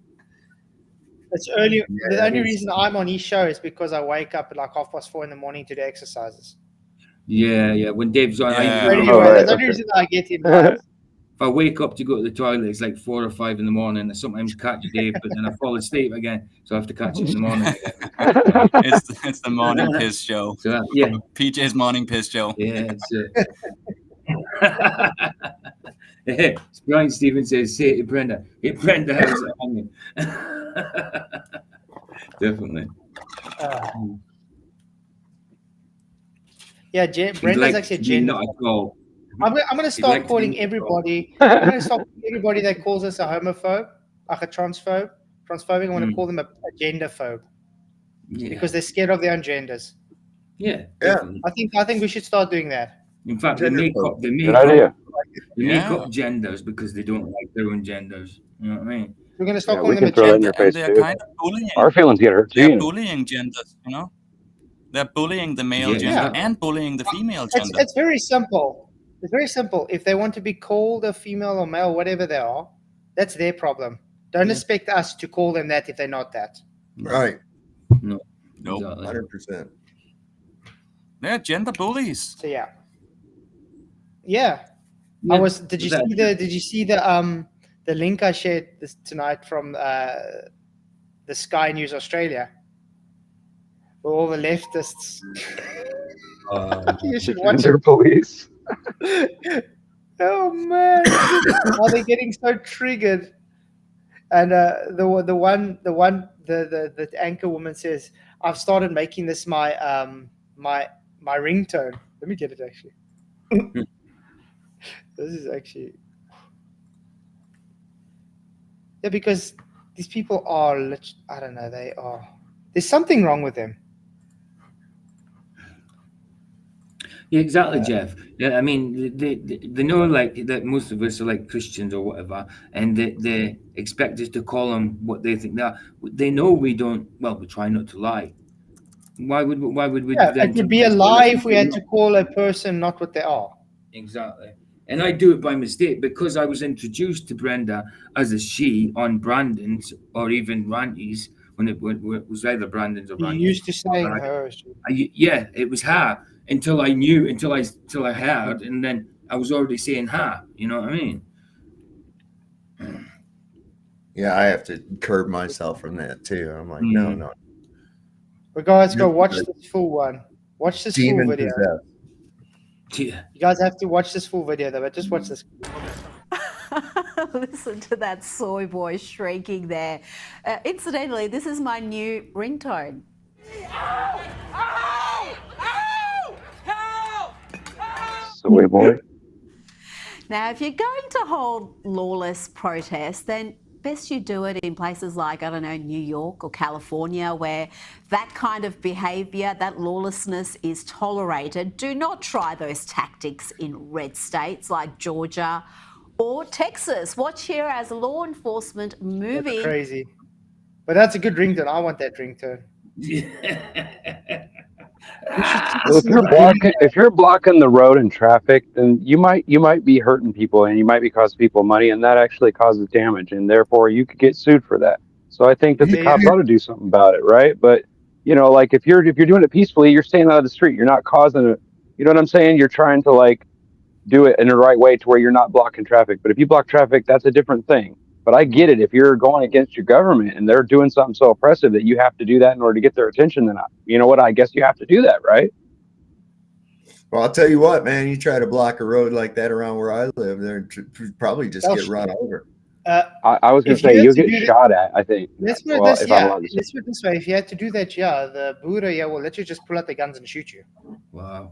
It's early. The only reason I'm on his show is because I wake up at 4:30 in the morning to do exercises. Yeah. When Dave's on, Yeah. That's the only reason I get him. if I wake up to go to the toilet, it's 4 or 5 in the morning. I sometimes catch Dave, but then I fall asleep again, so I have to catch it in the morning again. It's the morning piss show. So yeah, PJ's morning piss show. yeah, it's Brian Stevens says, "Say it to Brenda. Hey Brenda, how's it hanging?" Definitely. Yeah, Brenda's actually a gender. Not at all. I'm going to start calling everybody. I'm going to stop everybody that calls us a homophobe, like a transphobic. I want to call them a genderphobe because they're scared of their own genders. Yeah. I think we should start doing that. In fact, they make up genders because they don't like their own genders. You know what I mean? We're going to start we calling them can a throw that in gender. your face They're too. kind of bullying. Our feelings get hurt They're too. bullying genders, They're bullying the male gender and bullying the female gender. It's very simple. It's very simple. If they want to be called a female or male, whatever they are, that's their problem. Don't expect us to call them that if they're not that. Right. No. Nope. 100%. They're gender bullies. So yeah. Did you see the link I shared tonight from the Sky News Australia? Where all the leftists you should watch it. Police. Oh man, are they getting so triggered? And the anchor woman says, "I've started making this my ringtone." Let me get it actually. This is actually because these people are I don't know, they are. There's something wrong with them. Yeah, exactly, Jeff. Yeah, I mean, they know like that most of us are like Christians or whatever, and they expect us to call them what they think they are. They know we don't. Well, we try not to lie. Why would we Yeah, then it would try be to a explain lie something if we we're had not? to call a person not what they are. Exactly. And I do it by mistake because I was introduced to Brenda as a she on Brandon's or even Ranty's when it was either Brandon's or You Ranty's. used to saying And her. yeah, it was her until I knew, until I heard, and then I was already saying her. You know what I mean? Yeah, I have to curb myself from that too. I'm like, no. But guys, go watch this full one. Watch this full Demon video. possessed. Yeah. You guys have to watch this full video though, but just watch this. Listen to that soy boy shrieking there. Incidentally, this is my new ringtone. Soy boy. Now, if you're going to hold lawless protests, then best you do it in places like, I don't know, New York or California, where that kind of behaviour, that lawlessness is tolerated. Do not try those tactics in red states like Georgia or Texas. Watch here as law enforcement moving. That's crazy. But that's a good ringtone. I want that ringtone. Well, if you're blocking the road and traffic, then you might be hurting people and you might be costing people money, and that actually causes damage, and therefore you could get sued for that. So I think that the cops ought to do something about it, right? But like if you're doing it peacefully, you're staying out of the street. You're not causing it. You know what I'm saying? You're trying to like do it in the right way to where you're not blocking traffic. But if you block traffic, that's a different thing. But I get it. If you're going against your government and they're doing something so oppressive that you have to do that in order to get their attention, then you know what? I guess you have to do that, right? Well, I'll tell you what, man. You try to block a road like that around where I live, they're probably just get run over. I was going to say you'll get shot at. I think. Let's put it this way: if you had to do that, the Buddha, will let you just pull out the guns and shoot you. Wow.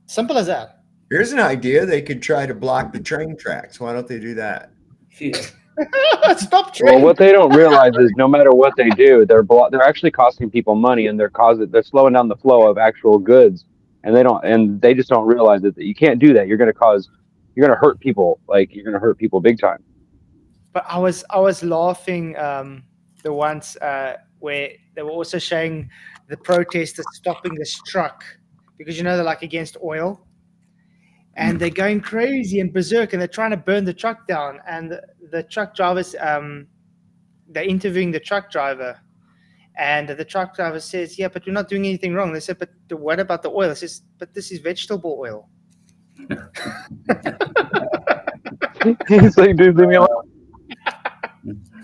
Simple as that. Here's an idea: they could try to block the train tracks. Why don't they do that? Stop train. Well, what they don't realize is no matter what they do, they're actually costing people money, and they're slowing down the flow of actual goods, and they just don't realize that you can't do that. You're going to hurt people, like you're going to hurt people big time. But I was laughing the once where they were also showing the protesters stopping this truck because they're like against oil. And they're going crazy and berserk, and they're trying to burn the truck down. And the truck drivers, they're interviewing the truck driver. And the truck driver says, yeah, but we're not doing anything wrong. They said, but what about the oil? He says, but this is vegetable oil. He's like, dude, leave me alone.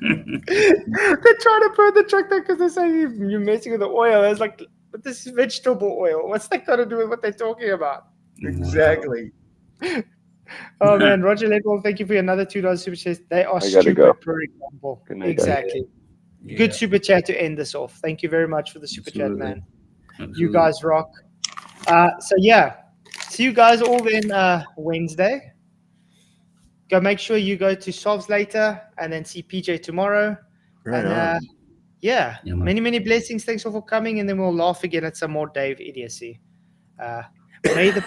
They're trying to burn the truck down because they're saying you're messing with the oil. I was like, but this is vegetable oil. What's that got to do with what they're talking about? Exactly. Oh man, Roger Ledwell, thank you for another $2 super chat. They are stupid, go. for example. Night, exactly. Yeah. Good super chat to end this off. Thank you very much for the super chat, man. Absolutely. You guys rock. So yeah, see you guys all then Wednesday. Go make sure you go to Sovs later and then see PJ tomorrow. Right and on. yeah, many blessings. Thanks all for coming, and then we'll laugh again at some more Dave idiocy. May the